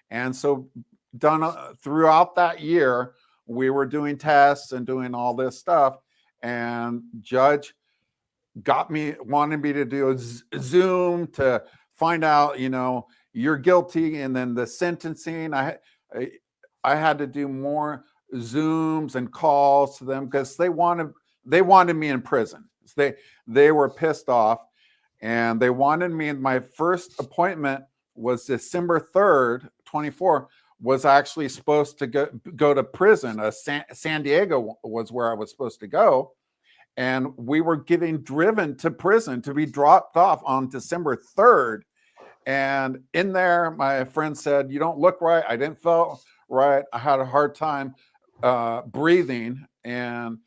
C: And so done throughout that year, we were doing tests and doing all this stuff, and judge wanted me to do a Zoom to find out, you're guilty, and then the sentencing. I had to do more Zooms and calls to them because they wanted me in prison. They were pissed off, and they wanted me. My first appointment was December 3rd, 24, was actually supposed to go to prison. San Diego was where I was supposed to go. And we were getting driven to prison to be dropped off on December 3rd. And in there, my friend said, you don't look right. I didn't feel right. I had a hard time breathing. And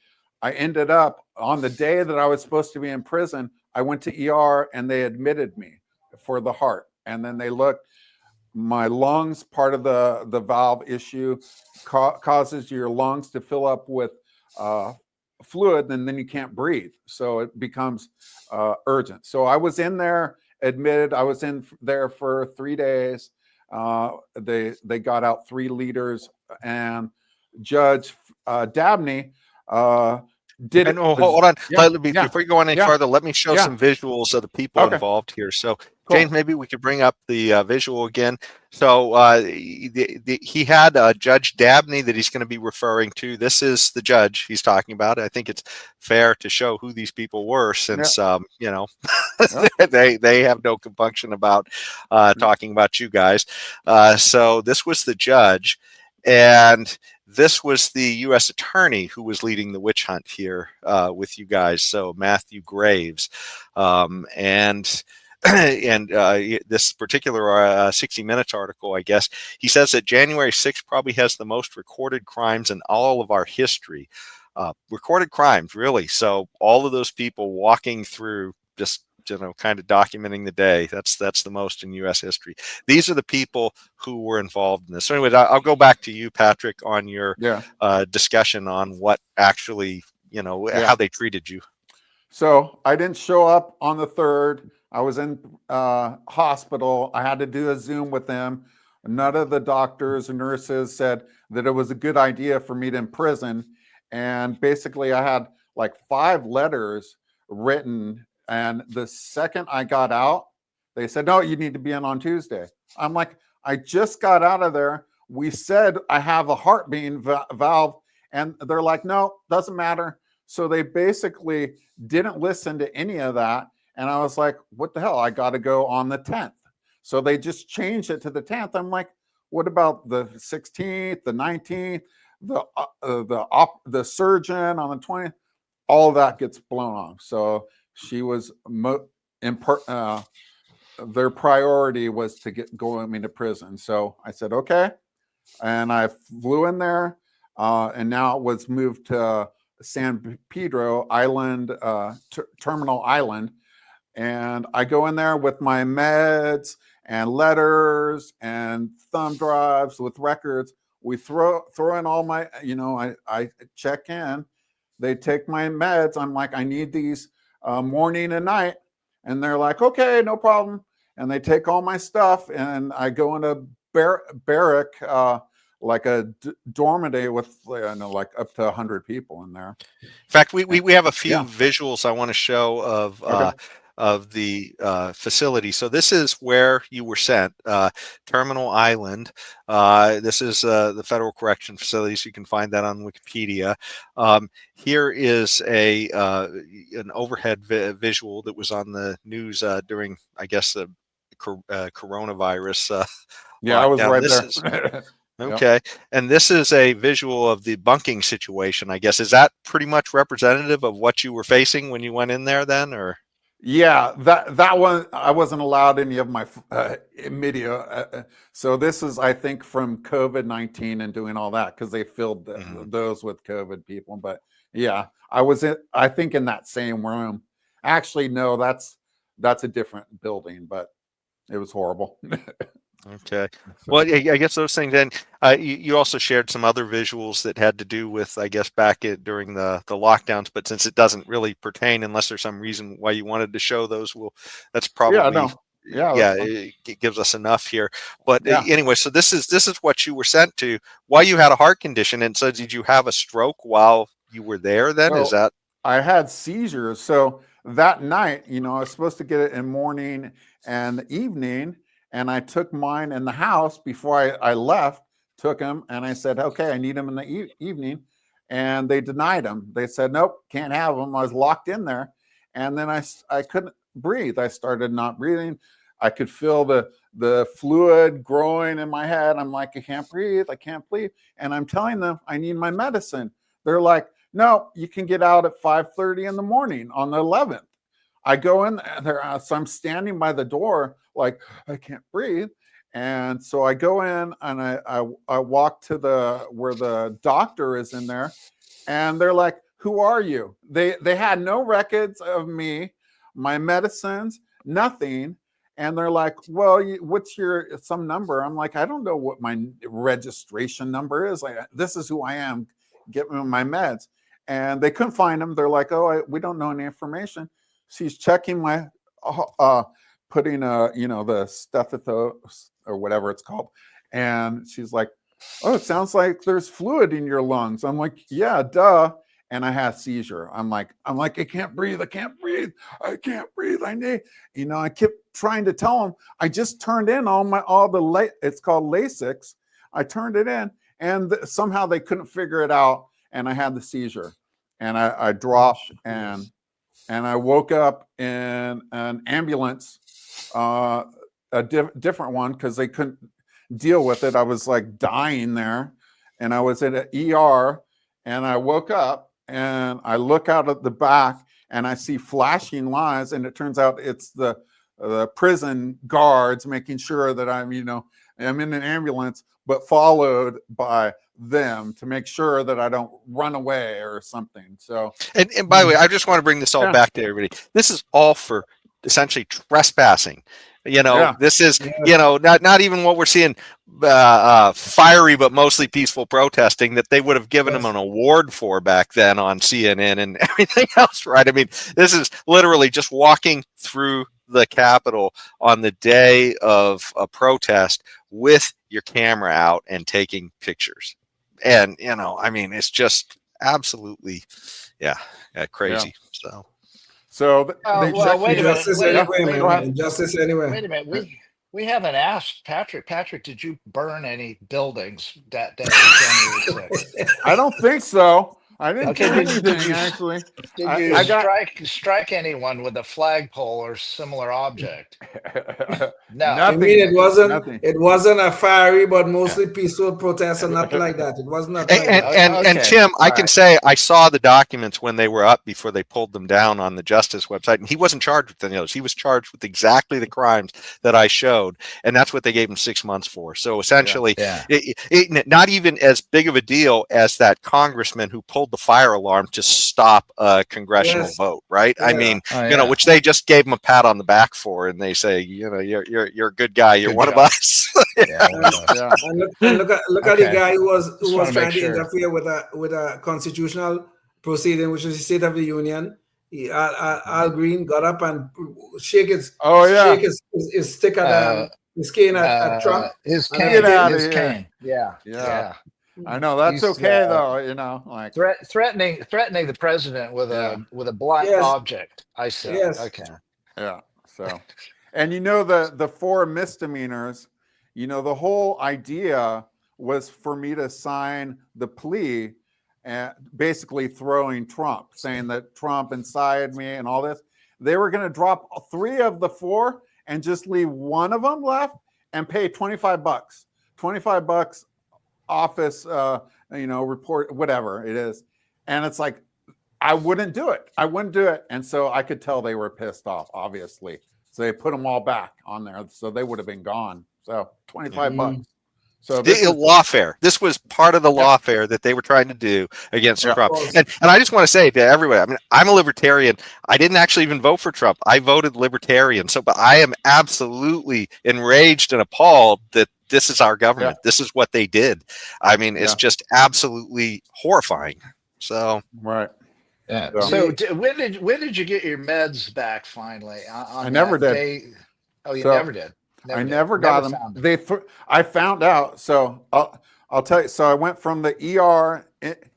C: I ended up on the day that I was supposed to be in prison, I went to ER and they admitted me for the heart. And then they looked, my lungs, part of the valve issue causes your lungs to fill up with fluid, and then you can't breathe. So it becomes urgent. So I was in there, admitted. I was in there for 3 days. They got out 3 liters, and Judge Dabney did
B: And
C: it.
B: hold on.
C: Yeah,
B: Before you go on any further, let me show some visuals of the people involved here. So,
C: cool.
B: James, maybe we could bring up the visual again. So he had Judge Dabney that he's going to be referring to. This is the judge he's talking about. I think it's fair to show who these people were, since they have no compunction about talking about you guys. So this was the judge, and this was the U.S. attorney who was leading the witch hunt here with you guys. So Matthew Graves, and this particular 60 Minutes article, I guess, he says that January 6th probably has the most recorded crimes in all of our history. Recorded crimes, really. So all of those people walking through, just kind of documenting the day. That's the most in U.S. history. These are the people who were involved in this. So anyway, I'll go back to you, Patrick, on your discussion on what actually, how they treated you.
C: So I didn't show up on the 3rd. I was in hospital. I had to do a Zoom with them. None of the doctors and nurses said that it was a good idea for me to imprison. And basically I had like 5 letters written. And the second I got out, they said, no, you need to be in on Tuesday. I'm like, I just got out of there. We said I have a heart being valve. And they're like, no, doesn't matter. So they basically didn't listen to any of that. And I was like, what the hell? I got to go on the 10th. So they just changed it to the 10th. I'm like, what about the 16th, the 19th, the surgeon on the 20th? All of that gets blown off. So she was their priority was to go me to prison. So I said, okay. And I flew in there, and now it was moved to San Pedro Island, Terminal Island. And I go in there with my meds and letters and thumb drives with records. We throw in all my, I check in. They take my meds. I'm like, I need these morning and night. And they're like, okay, no problem. And they take all my stuff, and I go in a barrack, like a dormitory with like up to 100 people in there.
B: In fact, we have a few visuals I want to show of the facility. So this is where you were sent, Terminal Island. This is the Federal Correction Facility, so you can find that on Wikipedia. Here is an overhead visual that was on the news during, I guess, the coronavirus.
C: I was right there.
B: Okay. Yep. And this is a visual of the bunking situation, I guess. Is that pretty much representative of what you were facing when you went in there then, or?
C: Yeah, that one I wasn't allowed any of my video. So this is, I think, from COVID-19 and doing all that because they filled those with COVID people. But yeah, I was I think in that same room. Actually, no, that's a different building, but it was horrible.
B: Okay.
C: So,
B: Well, I guess those things. And you also shared some other visuals that had to do with, I guess, during the lockdowns. But since it doesn't really pertain, unless there's some reason why you wanted to show those, that's
C: yeah,
B: probably,
C: no, yeah,
B: yeah,
C: that's fine.
B: it gives us enough here. But
C: Yeah.
B: anyway, so this is what you were sent to while you had a heart condition. And so, did you have a stroke while you were there? Then is
C: So
B: that
C: I had seizures. So that night, I was supposed to get it in morning and evening, and I took mine in the house before I left. Took him, and I said, "Okay, I need him in the evening," and they denied him. They said, "Nope, can't have him." I was locked in there, and then I couldn't breathe. I started not breathing. I could feel the fluid growing in my head. I'm like, I can't breathe. I can't breathe, and I'm telling them I need my medicine. They're like, no, you can get out at 5:30 in the morning on the 11th. I go in there, so I'm standing by the door, like I can't breathe. And so I go in and I walk to where the doctor is in there, and they're like, "Who are you?" They had no records of me, my medicines, nothing. And they're like, "Well, what's some number?" I'm like, "I don't know what my registration number is. Like, this is who I am. Get me my meds." And they couldn't find him. They're like, "Oh, we don't know any information." She's checking my, putting the stethoscope or whatever it's called, and she's like, "Oh, it sounds like there's fluid in your lungs." I'm like, "Yeah, duh." And I had a seizure. I'm like, I can't breathe. I can't breathe. I can't breathe. I need, I kept trying to tell them. I just turned in it's called Lasix. I turned it in, and somehow they couldn't figure it out, and I had the seizure, and I dropped, and I woke up in an ambulance, a different one, because they couldn't deal with it. I was like dying there, and I was at an ER, and I woke up and I look out at the back and I see flashing lights, and it turns out it's the prison guards making sure that I'm in an ambulance, but followed by them to make sure that I don't run away or something. So,
B: and by the way, I just want to bring this all back to everybody. This is all for essentially trespassing. This is, not even what we're seeing, fiery but mostly peaceful protesting that they would have given them an award for back then on CNN and everything else, right? I mean, this is literally just walking through the Capitol on the day of a protest with your camera out and taking pictures. And, I mean, it's just absolutely, crazy.
C: So they
E: well,
C: checked
E: wait a minute.
D: Justice anyway.
E: Wait a minute. We haven't asked Patrick. Patrick, did you burn any buildings that day, January 6th?
C: I don't think so. I didn't
E: Okay,
C: do anything, actually.
E: Did you
C: I got
E: strike anyone with a flagpole or similar object? No.
D: I
C: nothing.
D: mean, it wasn't.
C: Nothing.
D: It wasn't a fiery, but mostly peaceful protest, and nothing like that. It was not like that.
B: And Tim, I can say I saw the documents when they were up before they pulled them down on the Justice website, and he wasn't charged with any of those. He was charged with exactly the crimes that I showed, and that's what they gave him 6 months for. So essentially, it not even as big of a deal as that congressman who pulled the fire alarm to stop a congressional vote, right? I mean, which they just gave him a pat on the back for, and they say, you're a good guy. You're one of us.
D: And look at the guy who was trying to interfere with a constitutional proceeding, which is the State of the Union. Al Green got up and shake his stick at his cane at Trump.
E: His cane. Yeah.
C: I know that's okay though. Like
E: threatening the president with a blunt object. I said, okay.
C: Yeah. So, and the 4 misdemeanors, the whole idea was for me to sign the plea, and basically throwing Trump, saying that Trump incited me and all this. They were going to drop 3 of the 4 and just leave one of them left and pay $25 office, report, whatever it is. And it's like, I wouldn't do it. I wouldn't do it. And so I could tell they were pissed off, obviously. So they put them all back on there. So they would have been gone. So 25 bucks. So this is
B: lawfare. This was part of the lawfare that they were trying to do against Trump. And I just want to say to everybody, I mean, I'm a libertarian. I didn't actually even vote for Trump. I voted libertarian. So, but I am absolutely enraged and appalled that this is our government. This is what they did. I mean, it's just absolutely horrifying. So,
C: right.
E: Yeah. So when did you get your meds back finally? On
C: I never did.
E: Day? Oh, you never did.
C: I never got them. I found out. So I'll tell you. So I went from the ER,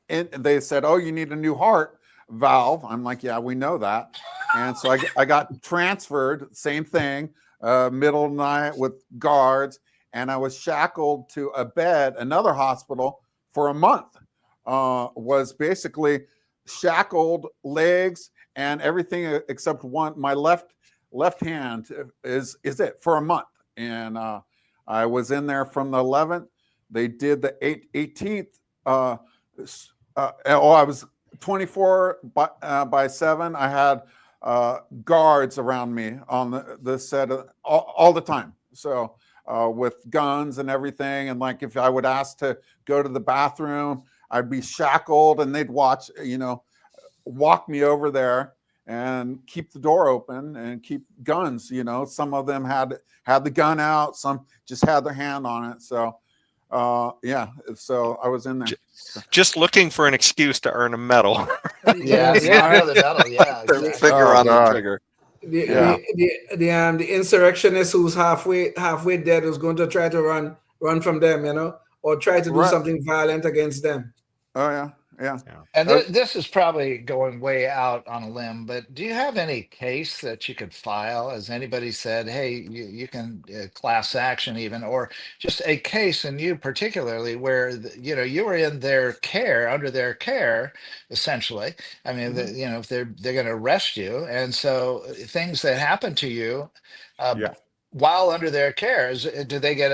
C: and they said, "Oh, you need a new heart valve." I'm like, "Yeah, we know that." And so I got transferred. Same thing. Middle of the night with guards, and I was shackled to a bed, another hospital for a month. Was basically shackled, legs and everything except one. My left hand is it for a month. And I was in there from the 11th. They did the 18th. I was 24 by 7. I had guards around me on the set all the time. So with guns and everything. And like if I would ask to go to the bathroom, I'd be shackled and they'd walk me over there and keep the door open and keep guns. Some of them had the gun out, some just had their hand on it. So so I was in there
B: just looking for an excuse to earn a medal.
E: Yeah, the medal. Yeah, exactly.
B: Finger on the trigger.
D: The insurrectionist who's halfway dead, who's going to try to run from them, or try to do something violent against them.
C: Oh yeah.
E: And this is probably going way out on a limb, but do you have any case that you could file? Has anybody said, hey, you can class action even, or just a case in you particularly where, you were in their care, under their care, essentially. I mean, if they're going to arrest you. And so things that happen to you, while under their care, do they get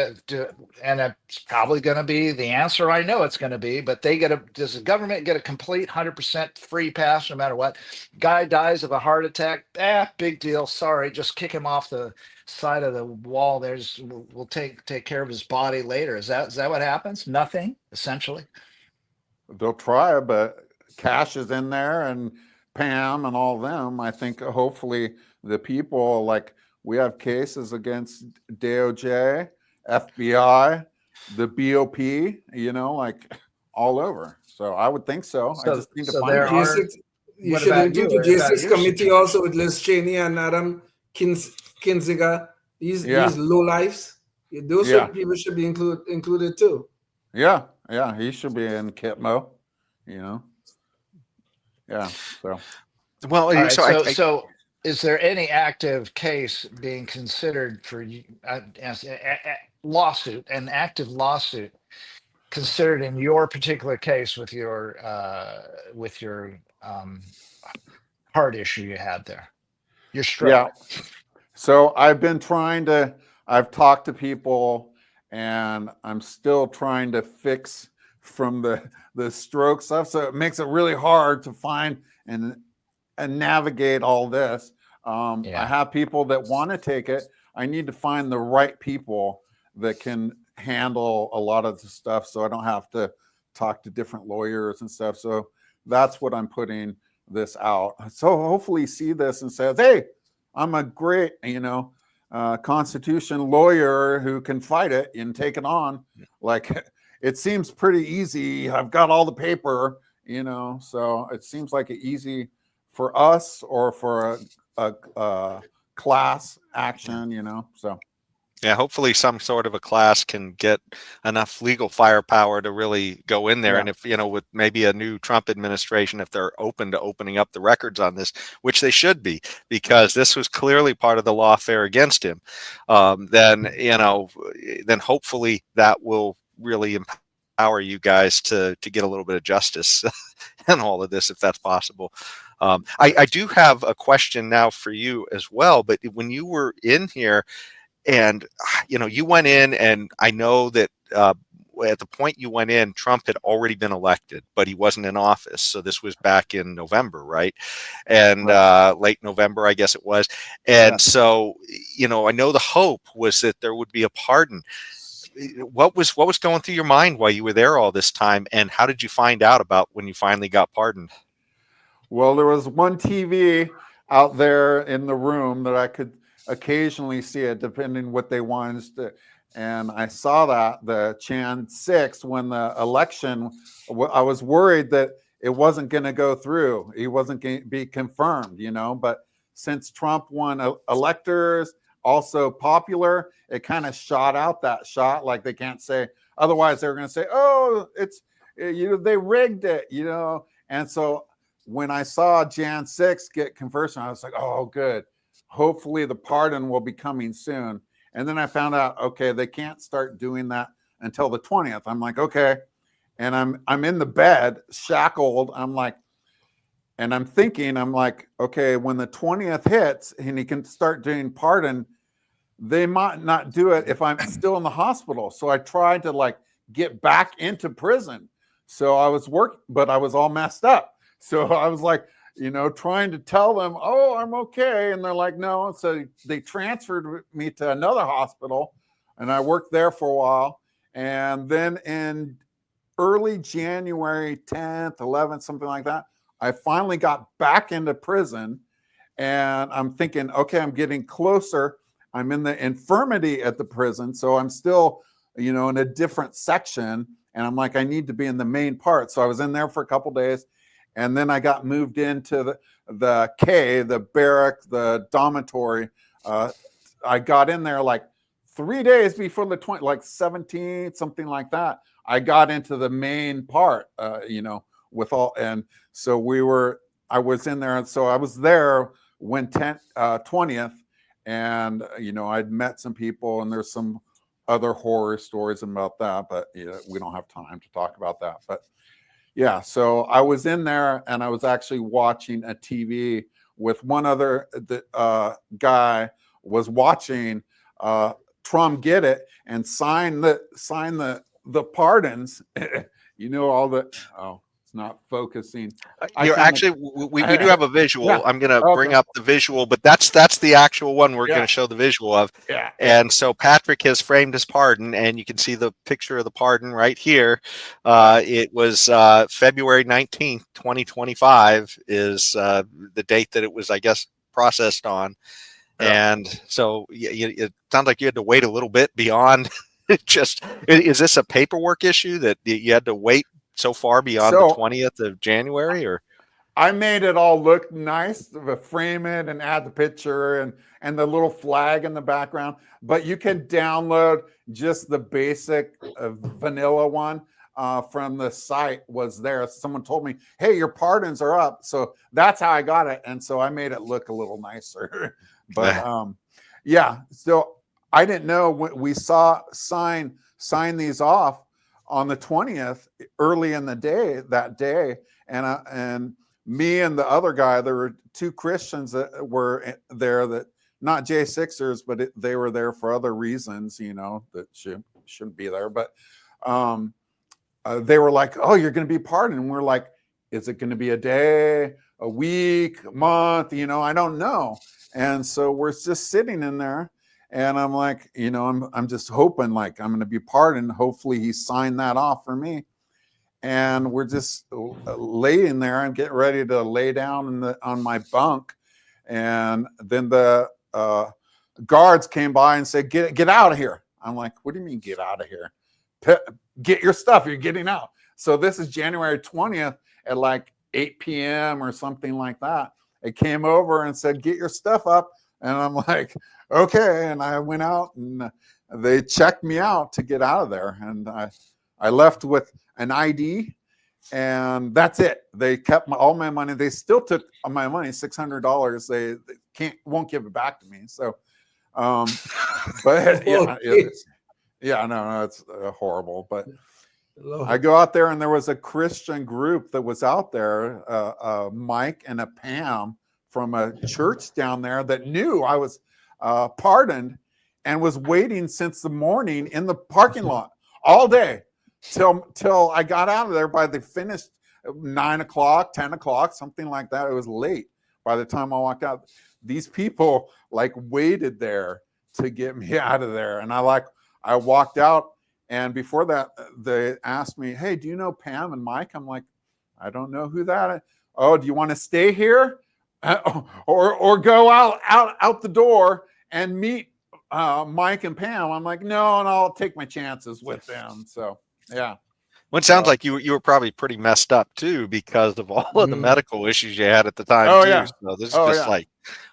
E: and it's probably going to be the answer. I know it's going to be, but does the government get a complete 100% free pass no matter what? Guy dies of a heart attack. Big deal. Sorry. Just kick him off the side of the wall. We'll take care of his body later. Is that what happens? Nothing, essentially.
C: They'll try, but Cash is in there and Pam and all them. I think hopefully the people we have cases against DOJ, FBI, the BOP, all over. So I would think so. I just need to find it.
D: You should include the Justice Committee also with Liz Cheney and Adam Kinzinger. These lowlifes. Those people should be included too.
C: Yeah, he should be in Kitmo. Yeah. So.
E: Well, right, so is there any active case being considered for an active lawsuit considered in your particular case with your heart issue you had there, your stroke?
C: Yeah. So I've talked to people and I'm still trying to fix from the stroke stuff. So it makes it really hard to find and navigate all this. I have people that want to take it. I need to find the right people that can handle a lot of the stuff so I don't have to talk to different lawyers and stuff. So that's what I'm putting this out. So hopefully see this and says, hey, I'm a great, Constitution lawyer who can fight it and take it on. It seems pretty easy. I've got all the paper, so it seems like it easy for us or for a class action, so.
B: Yeah, hopefully some sort of a class can get enough legal firepower to really go in there. And if, with maybe a new Trump administration, if they're open to opening up the records on this, which they should be, because this was clearly part of the lawfare against him, then hopefully that will really empower you guys to get a little bit of justice in all of this, if that's possible. I do have a question now for you as well, but when you were in here, and you went in, and I know that at the point you went in, Trump had already been elected, but he wasn't in office. So this was back in November, right? And late November, I guess it was. And so, you know, I know the hope was that there would be a pardon. What was going through your mind while you were there all this time, and how did you find out about when you finally got pardoned?
C: Well, there was one TV out there in the room that I could occasionally see it, depending what they wanted to. And I saw that the Chan 6 when the election, I was worried that it wasn't going to go through. He wasn't going to be confirmed, you know. But since Trump won electors, also popular, it kind of shot out that shot. Like they can't say otherwise. They're going to say, "Oh, it's they rigged it," you know. And so when I saw Jan 6 get conversion, I was like, "Oh, good. Hopefully the pardon will be coming soon." And then I found out, okay, they can't start doing that until the 20th. I'm like, okay. And I'm in the bed, shackled. I'm like, and I'm thinking, I'm like, okay, when the 20th hits and he can start doing pardon, they might not do it if I'm still in the hospital. So I tried to like get back into prison. So I was but I was all messed up. So I was like, you know, trying to tell them, oh, I'm okay. And they're like, no. So they transferred me to another hospital and I worked there for a while. And then in early January 10th, 11th, something like that, I finally got back into prison. And I'm thinking, okay, I'm getting closer. I'm in the infirmity at the prison. So I'm still, you know, in a different section. And I'm like, I need to be in the main part. So I was in there for a couple days. And then I got moved into the K, the barrack, the dormitory. I got in there like 3 days before the 20, like 17th, something like that. I got into the main part, you know, with all. And so I was in there. And so I was there when 20th. And, you know, I'd met some people and there's some other horror stories about that. But you know, we don't have time to talk about that. But yeah, so I was in there and I was actually watching a TV with one other guy was watching Trump get it and sign the pardons. You know, all the it's not focusing.
B: You're actually we do have a visual.
C: Yeah.
B: I'm going to bring up the visual, but that's the actual one we're going to show the visual of.
C: Yeah.
B: And so Patrick has framed his pardon, and you can see the picture of the pardon right here. It was February 19th, 2025 is the date that it was, I guess, processed on. Yeah. And so it sounds like you had to wait a little bit beyond just, is this a paperwork issue that you had to wait so far beyond the 20th of January? Or
C: I made it all look nice, frame it and add the picture and the little flag in the background, but you can download just the basic vanilla one from the site was there. Someone told me, hey, your pardons are up. So that's how I got it. And so I made it look a little nicer. But yeah, so I didn't know when we saw sign these off on the 20th early in the day, that day. And me and the other guy, there were two Christians that were there that not J6ers, but they were there for other reasons, you know, that shouldn't be there. But they were like, oh, you're going to be pardoned. And we're like, is it going to be a day, a week, a month? You know, I don't know. And so we're just sitting in there. And I'm like, you know, I'm just hoping like I'm going to be pardoned. Hopefully he signed that off for me. And we're just laying there and getting ready to lay down on my bunk. And then the guards came by and said, get out of here. I'm like, what do you mean get out of here? Get your stuff. You're getting out. So this is January 20th at like 8 p.m. or something like that. It came over and said, get your stuff up. And I'm like, okay. And I went out and they checked me out to get out of there. And I left with an ID and that's it. They kept all my money. They still took my money, $600. They won't give it back to me. So, but yeah, no, it's horrible. But I go out there and there was a Christian group that was out there, Mike and a Pam from a church down there that knew I was pardoned and was waiting since the morning in the parking lot all day till I got out of there. By the finished 9 o'clock, 10 o'clock, something like that. It was late by the time I walked out. These people like waited there to get me out of there, and I walked out. And before that, they asked me, "Hey, do you know Pam and Mike?" I'm like, "I don't know who that is." "Oh, do you want to stay here, or go out the door and meet Mike and Pam?" I'm like, "No, and I'll take my chances with them." So yeah.
B: Well, it sounds like you were probably pretty messed up too because of all of the medical issues you had at the time
C: Oh
B: too.
C: yeah.
B: So this is
C: Oh
B: just
C: yeah.
B: like,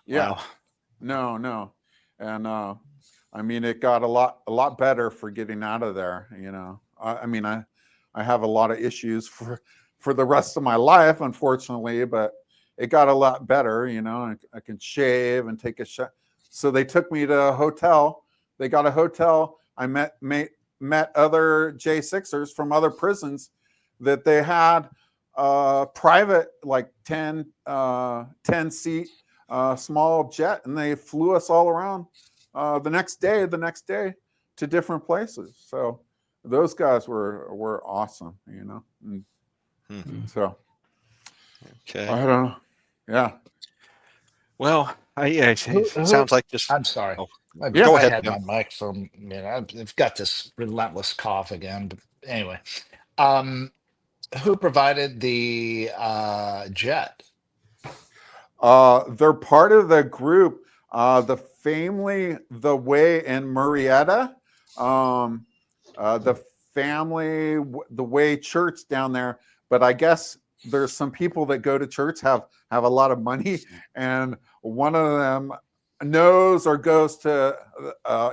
C: Yeah.
B: wow.
C: No. And I mean, it got a lot better for getting out of there. You know, I mean, I have a lot of issues for the rest of my life, unfortunately, but it got a lot better. You know, I can shave and take a shot. So they took me to a hotel. They got a hotel. I met other J6ers from other prisons that they had private, like 10 seat small jet, and they flew us all around the next day to different places. So those guys were awesome, you know. And so
B: Okay.
C: I don't know. Yeah.
B: Well, it sounds like just.
E: I'm sorry.
B: Oh,
E: Go
B: ahead.
E: ahead. My microphone. You know, I've got this relentless cough again. But anyway, who provided the jet?
C: They're part of the group, the family, the Way in Murrieta, the family, the Way Church down there. But I guess there's some people that go to church have a lot of money, and one of them knows or goes to.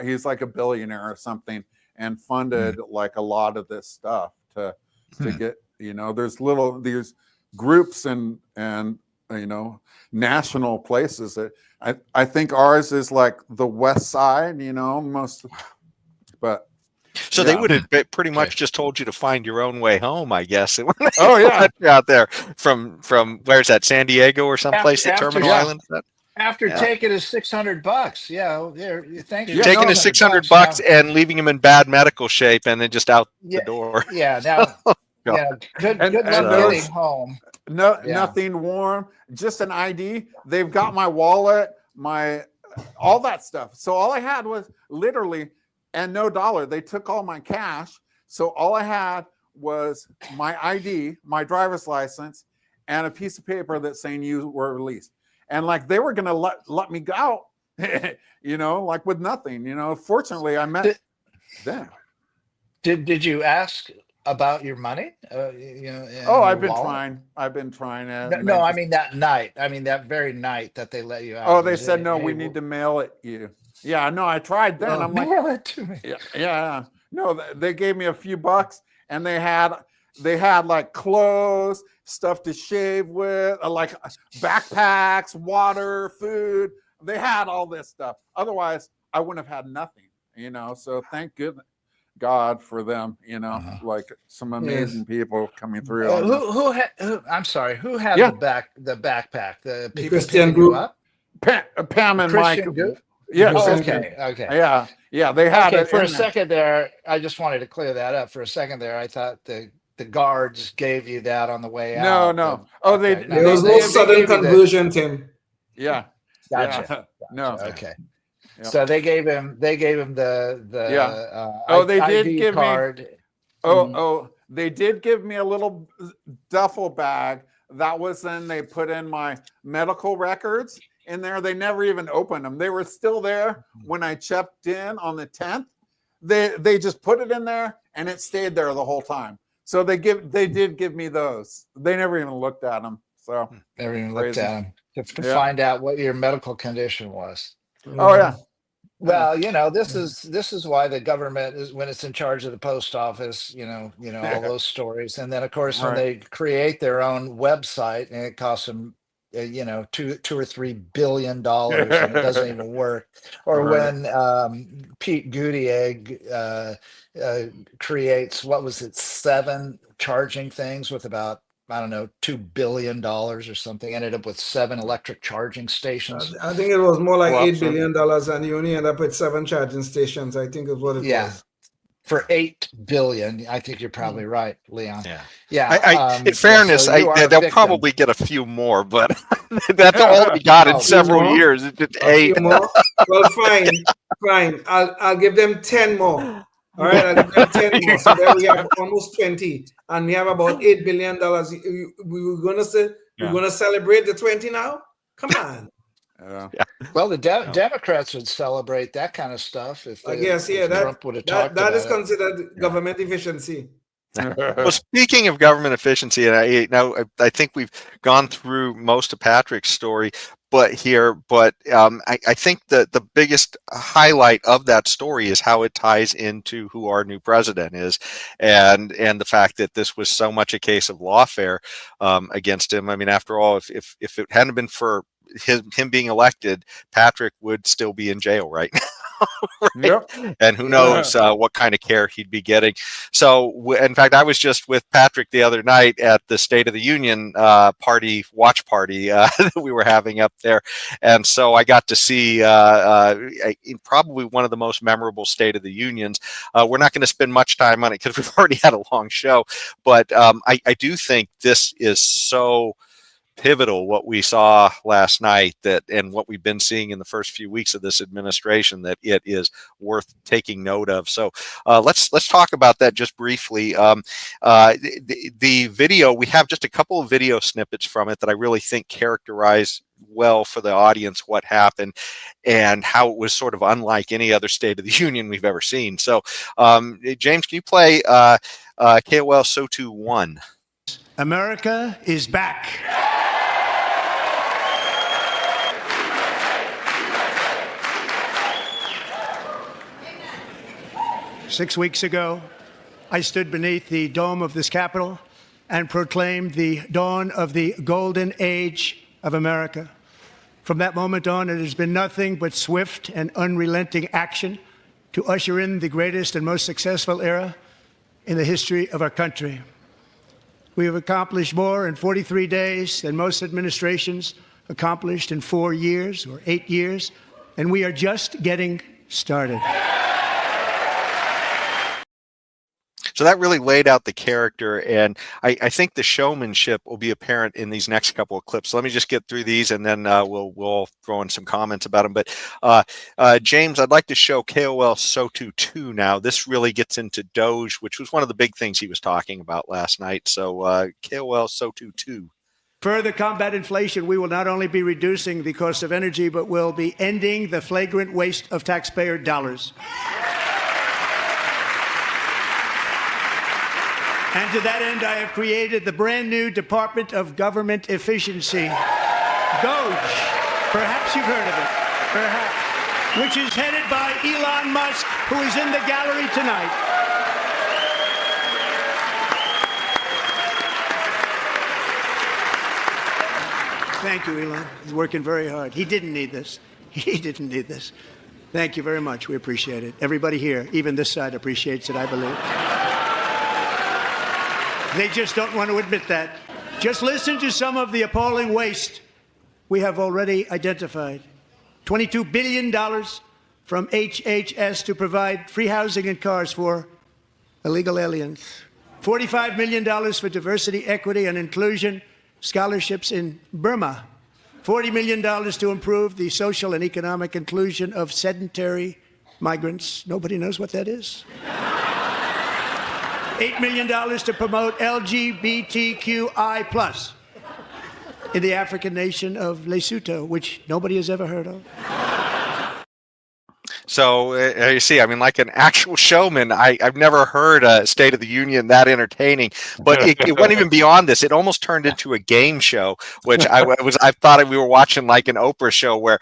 C: He's like a billionaire or something, and funded like a lot of this stuff to get. You know, there's groups and you know, national places that I think ours is like the West Side, you know, but
B: so
C: yeah.
B: they would have pretty much just told you to find your own way home, I guess.
C: Oh yeah,
B: out there from where's that, San Diego or someplace, the Terminal Island.
E: After taking his $600, yeah, there. Thanks.
B: You're taking his $600 and leaving him in bad medical shape, and then just out the door.
E: Yeah, now, yeah, good luck getting home.
C: Nothing warm, just an ID. They've got my wallet, all that stuff. So all I had was literally, and no dollar. They took all my cash. So all I had was my ID, my driver's license, and a piece of paper that's saying you were released. And like they were gonna let me go, you know, like with nothing. You know, fortunately I met them.
E: Did you ask about your money? You know,
C: I've been trying it.
E: No, I mean that night. I mean that very night that they let you out.
C: Oh, they said no. We need to mail it you. Yeah, no, I tried then. I'm like,
E: mail it to me.
C: Yeah. No, they gave me a few bucks, and they had like clothes, stuff to shave with, like backpacks, water, food. They had all this stuff. Otherwise, I wouldn't have had nothing. You know. So thank goodness. God for them, you know, like some amazing people coming through.
E: I'm sorry, who had the backpack? The people
D: Christian
E: picking
D: group.
E: you up?
C: Pam and
E: Christian
C: Mike.
E: Group?
C: Yeah.
E: Okay.
C: Yeah. They had it
E: for a second there. I just wanted to clear that up. For a second there, I thought the guards gave you that on the way out.
C: No.
D: There was no sudden conversion, Tim.
C: Yeah.
E: Gotcha.
C: Yeah. No.
E: Okay.
C: Yeah.
E: So they gave him the
C: they did
E: ID
C: give
E: card.
C: me they did give me a little duffel bag. That was then they put in my medical records in there. They never even opened them. They were still there when I checked in on the 10th. They just put it in there and it stayed there the whole time. So they did give me those. They never even looked at them. So
E: never even looked at them to find out what your medical condition was.
C: Oh yeah.
E: Well, you know, this is why the government is, when it's in charge of the post office, you know, all those stories. And then of course, when they create their own website and it costs them, you know, $2 or $3 billion and it doesn't even work. Or when Pete Buttigieg creates, what was it, 7 charging things with about, I don't know, $2 billion or something, ended up with 7 electric charging stations.
D: I think it was more like $8 billion, and you only end up with 7 charging stations. I think is what it was.
E: For 8 billion. I think you're probably right, Leon.
B: Yeah.
E: Yeah.
B: In fairness,
E: so you are a
B: they'll
E: victim.
B: probably get a few more, but that's all we got in
E: Oh,
B: several
D: more?
B: years. It's just
D: A few
B: 8.
D: more? Well, fine. I'll give them 10 more. All right, I'll give them 10 more. So there we have almost 20, and we have about $8 billion. We were gonna say we're gonna celebrate the 20 now. Come on.
C: Yeah.
E: well, the Democrats would celebrate that kind of stuff if
D: I guess
E: if
D: that
E: Trump would have talked
D: that is
E: about it.
D: considered government efficiency.
B: Well, speaking of government efficiency, and I think we've gone through most of Patrick's story, but I think that the biggest highlight of that story is how it ties into who our new president is, and the fact that this was so much a case of lawfare against him. I mean, after all, if it hadn't been for him being elected, Patrick would still be in jail right now. Right?
C: Yep.
B: And who knows what kind of care he'd be getting. So, in fact, I was just with Patrick the other night at the State of the Union watch party that we were having up there. And so I got to see probably one of the most memorable State of the Unions. We're not going to spend much time on it because we've already had a long show. But I do think this is so pivotal, what we saw last night, and what we've been seeing in the first few weeks of this administration, that it is worth taking note of. So let's talk about that just briefly. The video, we have just a couple of video snippets from it that I really think characterize well for the audience what happened and how it was sort of unlike any other State of the Union we've ever seen. So James, can you play KOL SOTU 1?
H: America is back. 6 weeks ago, I stood beneath the dome of this Capitol and proclaimed the dawn of the golden age of America. From that moment on, it has been nothing but swift and unrelenting action to usher in the greatest and most successful era in the history of our country. We have accomplished more in 43 days than most administrations accomplished in 4 years or 8 years, and we are just getting started.
B: So that really laid out the character, and I think the showmanship will be apparent in these next couple of clips. So let me just get through these, and then we'll throw in some comments about them. But James, I'd like to show KOL SOTU 2 now. This really gets into Doge, which was one of the big things he was talking about last night. So KOL SOTU 2.
H: Further combat inflation, we will not only be reducing the cost of energy, but will be ending the flagrant waste of taxpayer dollars. And to that end, I have created the brand new Department of Government Efficiency, DOGE. Perhaps you've heard of it, perhaps, which is headed by Elon Musk, who is in the gallery tonight. Thank you, Elon. He's working very hard. He didn't need this. He didn't need this. Thank you very much. We appreciate it. Everybody here, even this side, appreciates it, I believe. They just don't want to admit that. Just listen to some of the appalling waste we have already identified. $22 billion from HHS to provide free housing and cars for illegal aliens. $45 million for diversity, equity, and inclusion scholarships in Burma. $40 million to improve the social and economic inclusion of sedentary migrants. Nobody knows what that is. $8 million to promote LGBTQI+ in the African nation of Lesotho, which nobody has ever heard of.
B: So you see, I mean, like an actual showman, I've never heard a State of the Union that entertaining. But it went even beyond this. It almost turned into a game show, which I thought we were watching like an Oprah show where,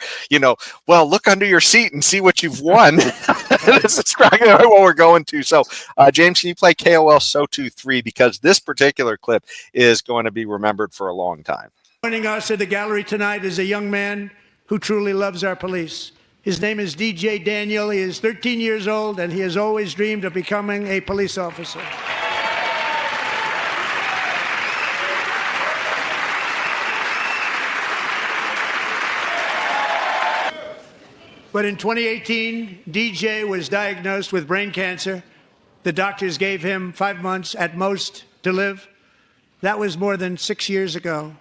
B: well, look under your seat and see what you've won. This is what we're going to. So, James, can you play KOL SOTU 3, because this particular clip is going to be remembered for a long time.
H: Joining us at the gallery tonight is a young man who truly loves our police. His name is DJ Daniel. He is 13 years old, and he has always dreamed of becoming a police officer. But in 2018, DJ was diagnosed with brain cancer The doctors gave him 5 months at most to live. That was more than 6 years ago.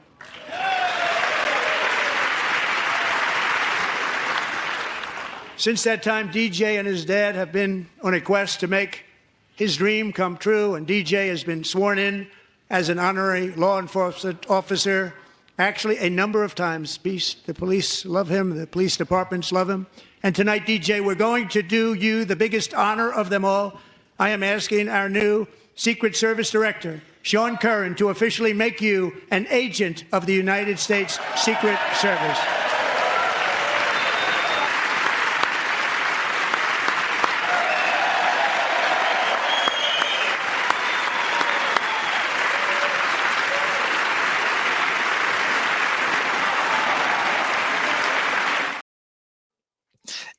H: Since that time, DJ and his dad have been on a quest to make his dream come true, and DJ has been sworn in as an honorary law enforcement officer, actually a number of times. The police love him, the police departments love him. And tonight, DJ, we're going to do you the biggest honor of them all. I am asking our new Secret Service Director, Sean Curran, to officially make you an agent of the United States Secret Service.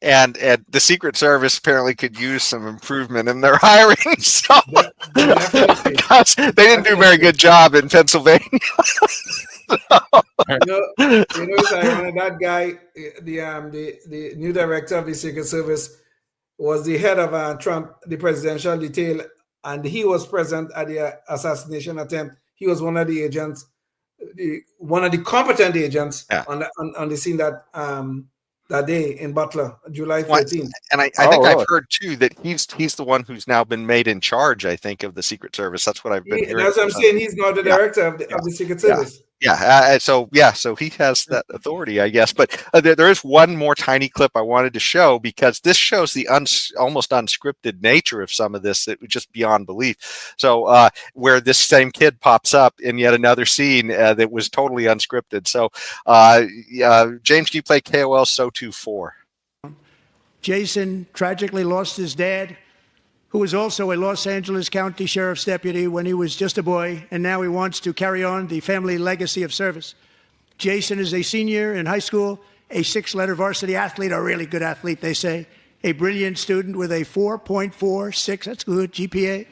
B: And the Secret Service apparently could use some improvement in their hiring. So because they didn't do a very good job in Pennsylvania.
D: It's ironic, that guy, the new director of the Secret Service, was the head of Trump, the presidential detail, and he was present at the assassination attempt. He was one of the agents, one of the competent agents on the scene that day in Butler, July 13th.
B: And I think I've heard too that he's the one who's now been made in charge, I think, of the Secret Service. That's what I've been hearing.
D: That's what I'm saying. He's now the director of the Secret Service.
B: So he has that authority, I guess. But there is one more tiny clip I wanted to show, because this shows the almost unscripted nature of some of this that was just beyond belief. So where this same kid pops up in yet another scene that was totally unscripted. So James, do you play KOL SO24?
H: Jason tragically lost his dad, who was also a Los Angeles County Sheriff's deputy when he was just a boy, and now he wants to carry on the family legacy of service. Jason is a senior in high school, a 6-letter varsity athlete, a really good athlete, they say, a brilliant student with a 4.46, that's good, GPA.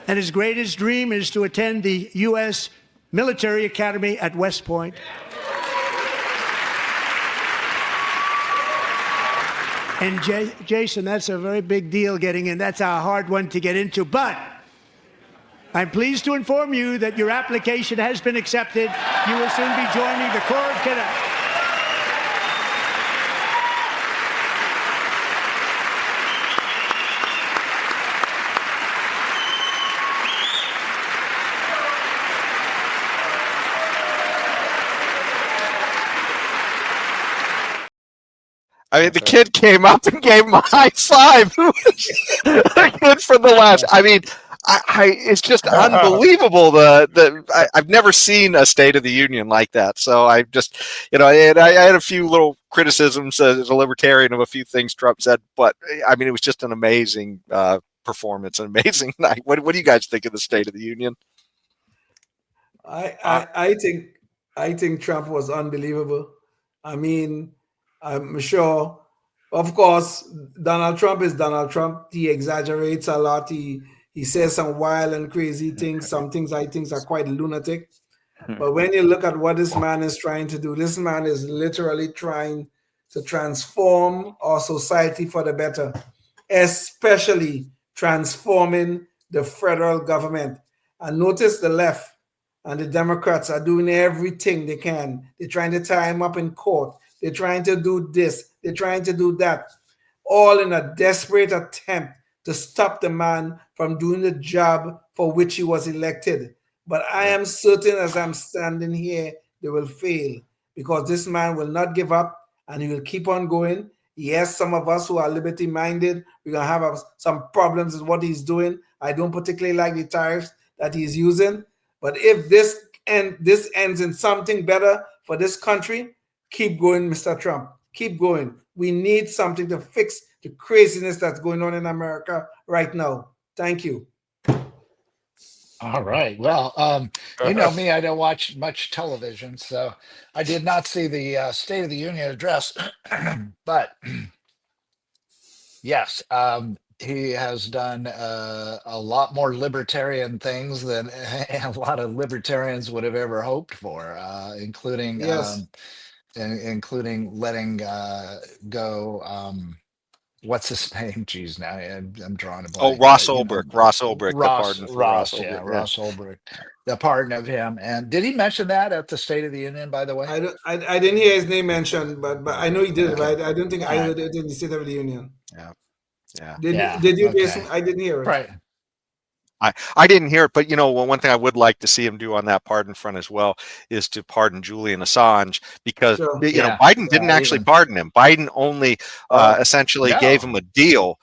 H: And his greatest dream is to attend the U.S. Military Academy at West Point. And Jason, that's a very big deal getting in. That's a hard one to get into. But I'm pleased to inform you that your application has been accepted. You will soon be joining the Corps of Cadets.
B: I mean, the kid came up and gave him a high five. The kid from the last. I mean, it's just unbelievable. I've never seen a State of the Union like that. So I just, I had a few little criticisms as a libertarian of a few things Trump said, but I mean, it was just an amazing performance, an amazing night. What do you guys think of the State of the Union?
D: I think Trump was unbelievable. I mean, I'm sure, of course, Donald Trump is Donald Trump. He exaggerates a lot. He says some wild and crazy things. Some things I think are quite lunatic. But when you look at what this man is trying to do, this man is literally trying to transform our society for the better, especially transforming the federal government. And notice the left and the Democrats are doing everything they can. They're trying to tie him up in court. They're trying to do this. They're trying to do that, all in a desperate attempt to stop the man from doing the job for which he was elected. But I am certain, as I'm standing here, they will fail, because this man will not give up and he will keep on going. Yes, some of us who are liberty-minded, we're going to have some problems with what he's doing. I don't particularly like the tariffs that he's using. But if this ends in something better for this country, keep going, Mr. Trump. Keep going. We need something to fix the craziness that's going on in America right now. Thank you.
E: All right. Well, you know me, I don't watch much television, so I did not see the State of the Union address. But yes, he has done a lot more libertarian things than a lot of libertarians would have ever hoped for, including
D: Yes.
E: including letting go what's his name? Geez, now I'm drawing a
B: Oh,
E: blank.
B: Ross
E: You know,
B: Ulbricht. Ross Ulbricht. The pardon for Ross
E: Ross, yeah,
B: Ulbricht. Yeah.
E: Ross Ulbricht, the pardon of him. And did he mention that at the State of the Union, by the way?
D: I didn't hear his name mentioned, but I know he did it.
E: Okay.
D: But I don't think I
E: All right.
D: heard it in the State of the Union.
B: Yeah. Yeah.
E: Yeah.
D: Did you,
E: Okay.
D: Jason? I didn't hear it.
E: Right.
B: I didn't hear it, but one thing I would like to see him do on that pardon front as well is to pardon Julian Assange, because
D: Sure.
E: Yeah.
B: Biden didn't
E: Yeah,
B: actually
E: even
B: pardon him. Biden only essentially gave
E: no.
B: him a deal.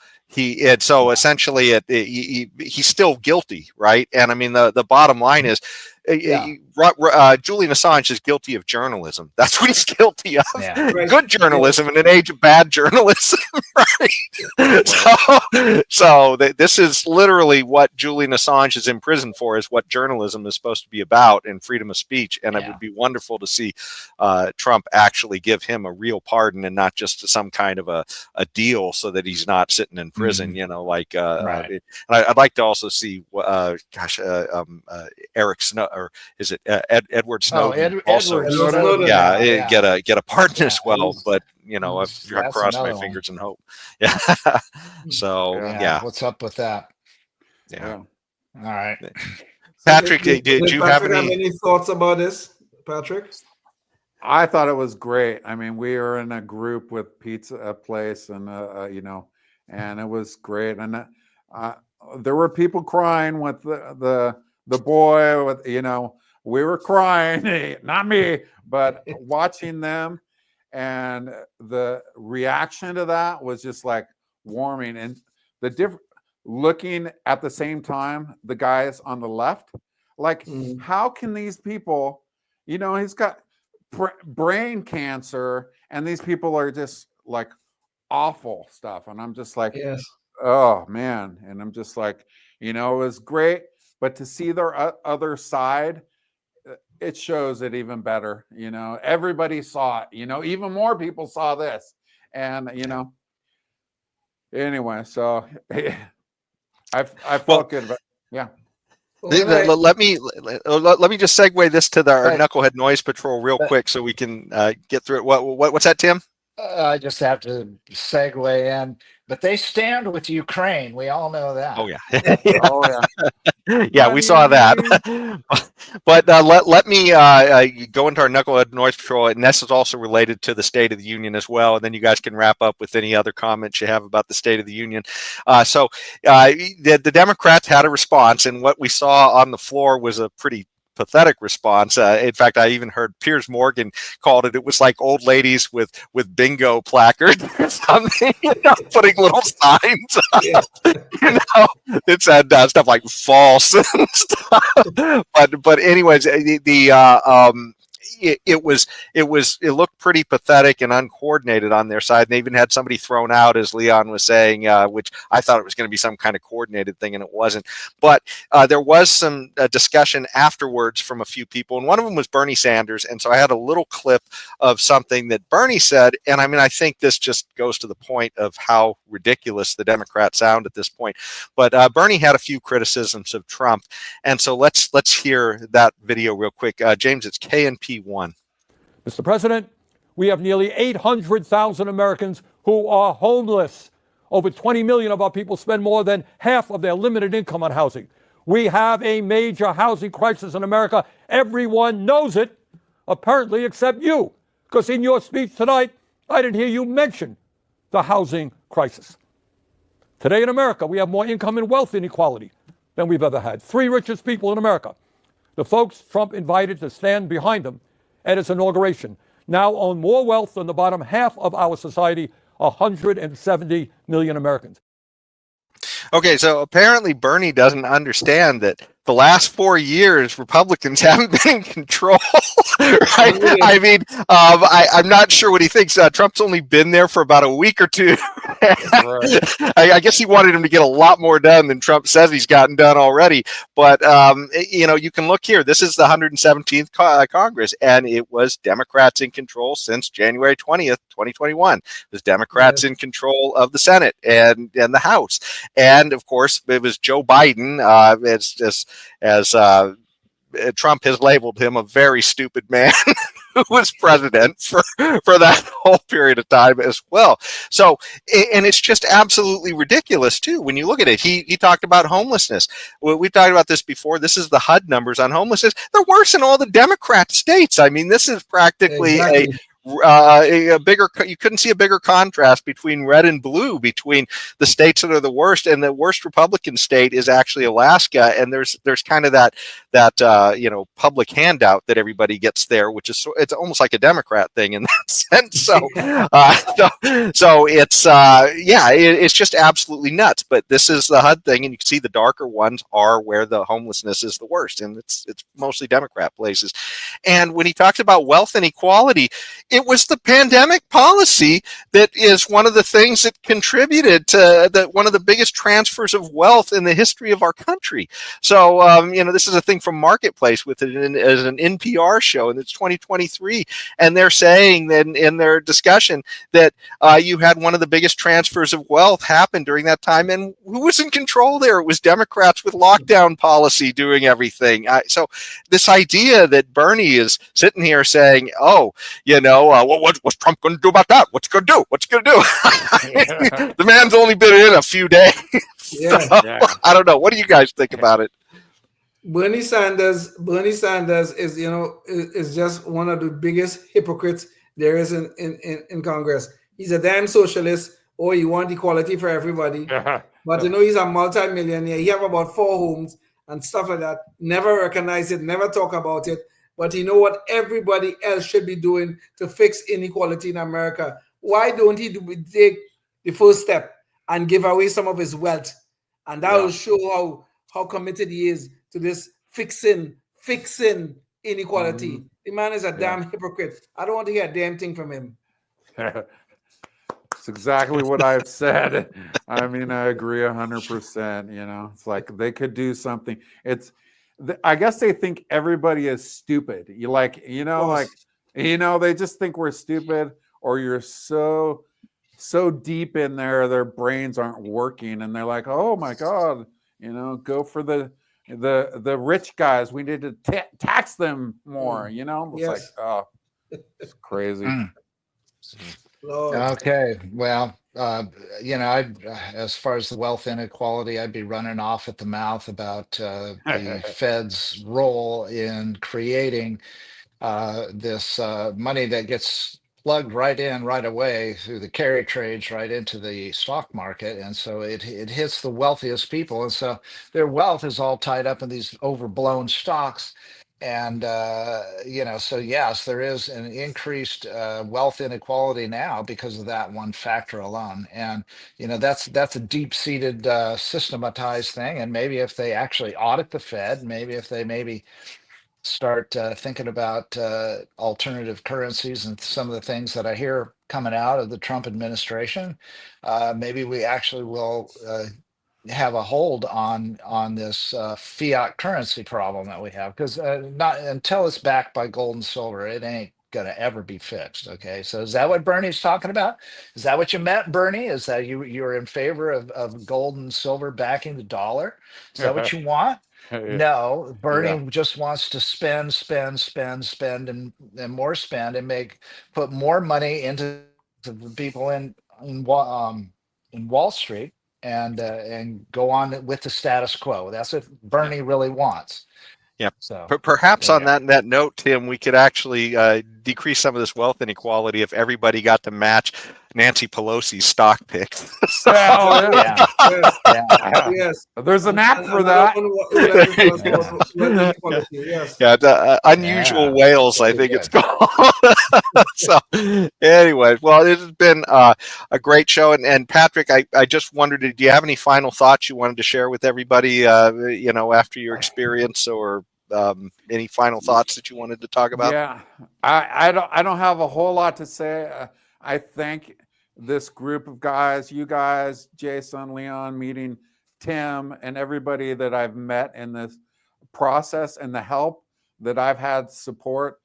B: So essentially he's still guilty, right? And I mean the bottom line is
E: Yeah.
B: Julian Assange is guilty of journalism. That's what he's guilty of.
E: Yeah.
D: Right.
B: Good journalism in an age of bad journalism, right? This is literally what Julian Assange is in prison for, is what journalism is supposed to be about, and freedom of speech. And it would be wonderful to see Trump actually give him a real pardon and not just some kind of a deal so that he's not sitting in prison,
E: Right.
B: and I'd like to also see, Eric Snow, or is it Edward Snowden?
E: Edward Snowden.
B: Get a pardon as well.
E: he's-
B: But I've crossed my
E: another one.
B: fingers and hope. Yeah. So yeah.
E: What's up with that?
B: Yeah.
E: All right.
B: Patrick, did
D: Did
B: you have
D: Patrick
B: any?
D: thoughts about this, Patrick?
C: I thought it was great. I mean, we were in a group with pizza place, and and it was great. And there were people crying with the boy. With we were crying, not me, but watching them, and the reaction to that was just like warming. And the different looking at the same time, the guys on the left, like how can these people? He's got brain cancer, and these people are just like awful stuff, and I'm just like,
D: Yes.
C: oh man. And I'm just like, it was great, but to see their other side, it shows it even better. Everybody saw it, even more people saw this, and anyway, so I felt good about yeah.
B: Let me just segue this to our Knucklehead Noise Patrol real quick so we can get through it. What's that, Tim?
E: I just have to segue in, but they stand with Ukraine. We all know that.
B: Oh yeah.
C: Oh yeah.
B: Yeah, we saw that. But let me go into our Knucklehead Noise Patrol, and this is also related to the State of the Union as well. And then you guys can wrap up with any other comments you have about the State of the Union. The Democrats had a response, and what we saw on the floor was a pretty pathetic response. In fact, I even heard Piers Morgan called it. It was like old ladies with bingo placards or something, putting little signs up, it said stuff like false and stuff. But anyways, it looked pretty pathetic and uncoordinated on their side. And they even had somebody thrown out, as Leon was saying, which I thought it was going to be some kind of coordinated thing, and it wasn't. But there was some discussion afterwards from a few people, and one of them was Bernie Sanders. And so I had a little clip of something that Bernie said, and I mean, I think this just goes to the point of how ridiculous the Democrats sound at this point. But Bernie had a few criticisms of Trump, and so let's hear that video real quick. James, it's KNP1.
I: Mr. President, we have nearly 800,000 Americans who are homeless. Over 20 million of our people spend more than half of their limited income on housing. We have a major housing crisis in America. Everyone knows it, apparently, except you, because in your speech tonight, I didn't hear you mention the housing crisis. Today in America, we have more income and wealth inequality than we've ever had. 3 richest people in America, the folks Trump invited to stand behind him at his inauguration, now own more wealth than the bottom half of our society, 170 million Americans.
B: Okay, so apparently Bernie doesn't understand that the last 4 years Republicans haven't been in control, right? I mean, I'm not sure what he thinks. Trump's only been there for about a week or two. I guess he wanted him to get a lot more done than Trump says he's gotten done already. But, you can look here. This is the 117th Congress, and it was Democrats in control since January 20th, 2021. It was Democrats in control of the Senate and the House. And, of course, it was Joe Biden, as Trump has labeled him a very stupid man who was president for that whole period of time as well. So, and it's just absolutely ridiculous too when you look at it. He talked about homelessness. We've talked about this before. This is the HUD numbers on homelessness. They're worse in all the Democrat states. I mean, this is practically a bigger, you couldn't see a bigger contrast between red and blue between the states that are the worst, and the worst Republican state is actually Alaska. And there's kind of that public handout that everybody gets there, which is, it's almost like a Democrat thing in that sense. So it's it's just absolutely nuts. But this is the HUD thing, and you can see the darker ones are where the homelessness is the worst, and it's mostly Democrat places. And when he talks about wealth inequality, it was the pandemic policy that is one of the things that contributed to one of the biggest transfers of wealth in the history of our country. So, this is a thing from Marketplace with it as an NPR show, and it's 2023. And they're saying that in their discussion that you had one of the biggest transfers of wealth happen during that time. And who was in control there? It was Democrats with lockdown policy doing everything. So this idea that Bernie is sitting here saying, oh, what's Trump going to do about that? What's he going to do? What's he going to do? The man's only been in a few days. So, I don't know. What do you guys think about it?
D: Bernie Sanders is just one of the biggest hypocrites there is in Congress. He's a damn socialist. Oh, he wants equality for everybody. But he's a multi-millionaire. He have about 4 homes and stuff like that. Never recognize it, never talk about it. But you know what everybody else should be doing to fix inequality in America? Why don't he take the first step and give away some of his wealth? And that will show how committed he is to this fixing inequality. The man is a damn hypocrite. I don't want to hear a damn thing from him.
C: It's exactly what I've said. I mean, I agree 100%. It's like they could do something. I guess they think everybody is stupid. They just think we're stupid, or you're so deep in there, their brains aren't working, and they're like, oh my God, go for the rich guys. We need to tax them more. It's like, oh, it's crazy.
E: Okay, well, as far as the wealth inequality, I'd be running off at the mouth about the Fed's role in creating this money that gets plugged right in right away through the carry trades right into the stock market. And so it hits the wealthiest people. And so their wealth is all tied up in these overblown stocks. And, so yes, there is an increased wealth inequality now because of that one factor alone. And, that's a deep-seated systematized thing. And maybe if they actually audit the Fed, maybe if they start thinking about alternative currencies and some of the things that I hear coming out of the Trump administration, maybe we actually will have a hold on this fiat currency problem that we have, because not until it's backed by gold and silver, it ain't gonna ever be fixed. Okay, so is that what Bernie's talking about? Is that what you meant, Bernie? Is that you're in favor of gold and silver backing the dollar? Is that what you want? No, Bernie just wants to spend, and more spend, and put more money into the people in Wall Street, and go on with the status quo. That's what Bernie really wants.
B: Yeah.
E: So
B: perhaps on that note, Tim, we could actually decrease some of this wealth inequality if everybody got to match Nancy Pelosi's stock picks.
D: Yes.
C: There's an app for that.
B: Unusual whales, I think it's called. So, anyway, well, it has been a great show. And Patrick, I just wondered, do you have any final thoughts you wanted to share with everybody? After your experience, or any final thoughts that you wanted to talk about?
C: Yeah, I don't have a whole lot to say. I thank this group of guys, you guys, Jason, Leon, meeting Tim, and everybody that I've met in this process, and the help that I've had support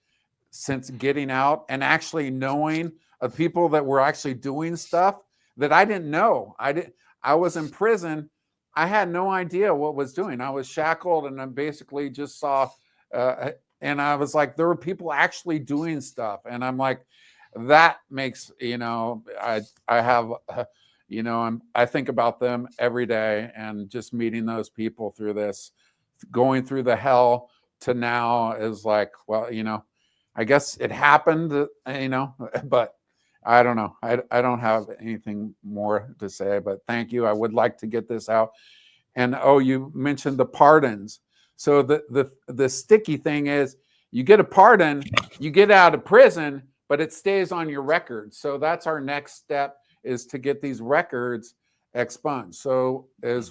C: since getting out, and actually knowing of people that were actually doing stuff that I didn't know. I was in prison. I had no idea what was doing. I was shackled, and I basically just saw And I was like, there were people actually doing stuff. And I'm like, that makes, I have, I think about them every day, and just meeting those people through this, going through the hell to now is like, well, I guess it happened, but I don't know. I don't have anything more to say, but thank you. I would like to get this out. And you mentioned the pardons. So the sticky thing is, you get a pardon, you get out of prison, but it stays on your record. So that's our next step, is to get these records expunged. So as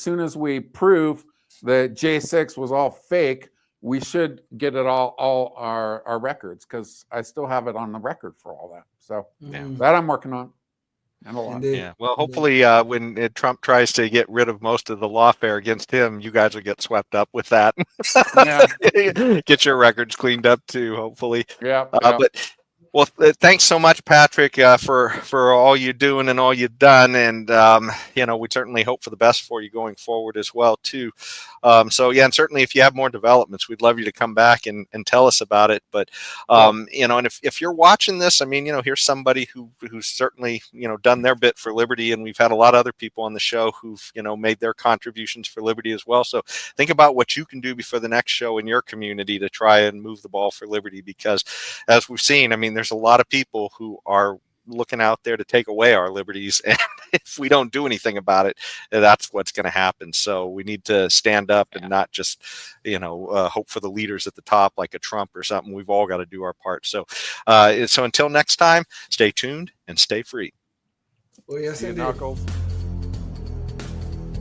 C: soon as we prove that J6 was all fake, we should get it all our records, because I still have it on the record for all that. So that I'm working on. And a lot.
B: Yeah. Well, hopefully when Trump tries to get rid of most of the lawfare against him, you guys will get swept up with that. Get your records cleaned up too, hopefully.
C: Yeah.
B: But well, thanks so much, Patrick, for all you're doing and all you've done. And, we certainly hope for the best for you going forward as well, too. And certainly if you have more developments, we'd love you to come back and tell us about it. But, and if you're watching this, here's somebody who's certainly, done their bit for liberty. And we've had a lot of other people on the show who've, made their contributions for liberty as well. So think about what you can do before the next show in your community to try and move the ball for liberty, because as we've seen, there's a lot of people who are looking out there to take away our liberties, and if we don't do anything about it, that's what's going to happen. So we need to stand up and not just hope for the leaders at the top like a Trump or something. We've all got to do our part. So until next time, stay tuned and stay free.
D: Oh yes, indeed.
C: Knuckles.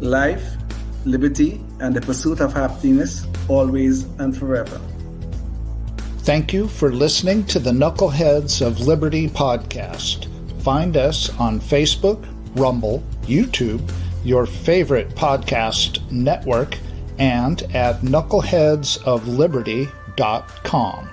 J: Life, liberty, and the pursuit of happiness, always and forever.
E: Thank you for listening to the Knuckleheads of Liberty podcast. Find us on Facebook, Rumble, YouTube, your favorite podcast network, and at knuckleheadsofliberty.com.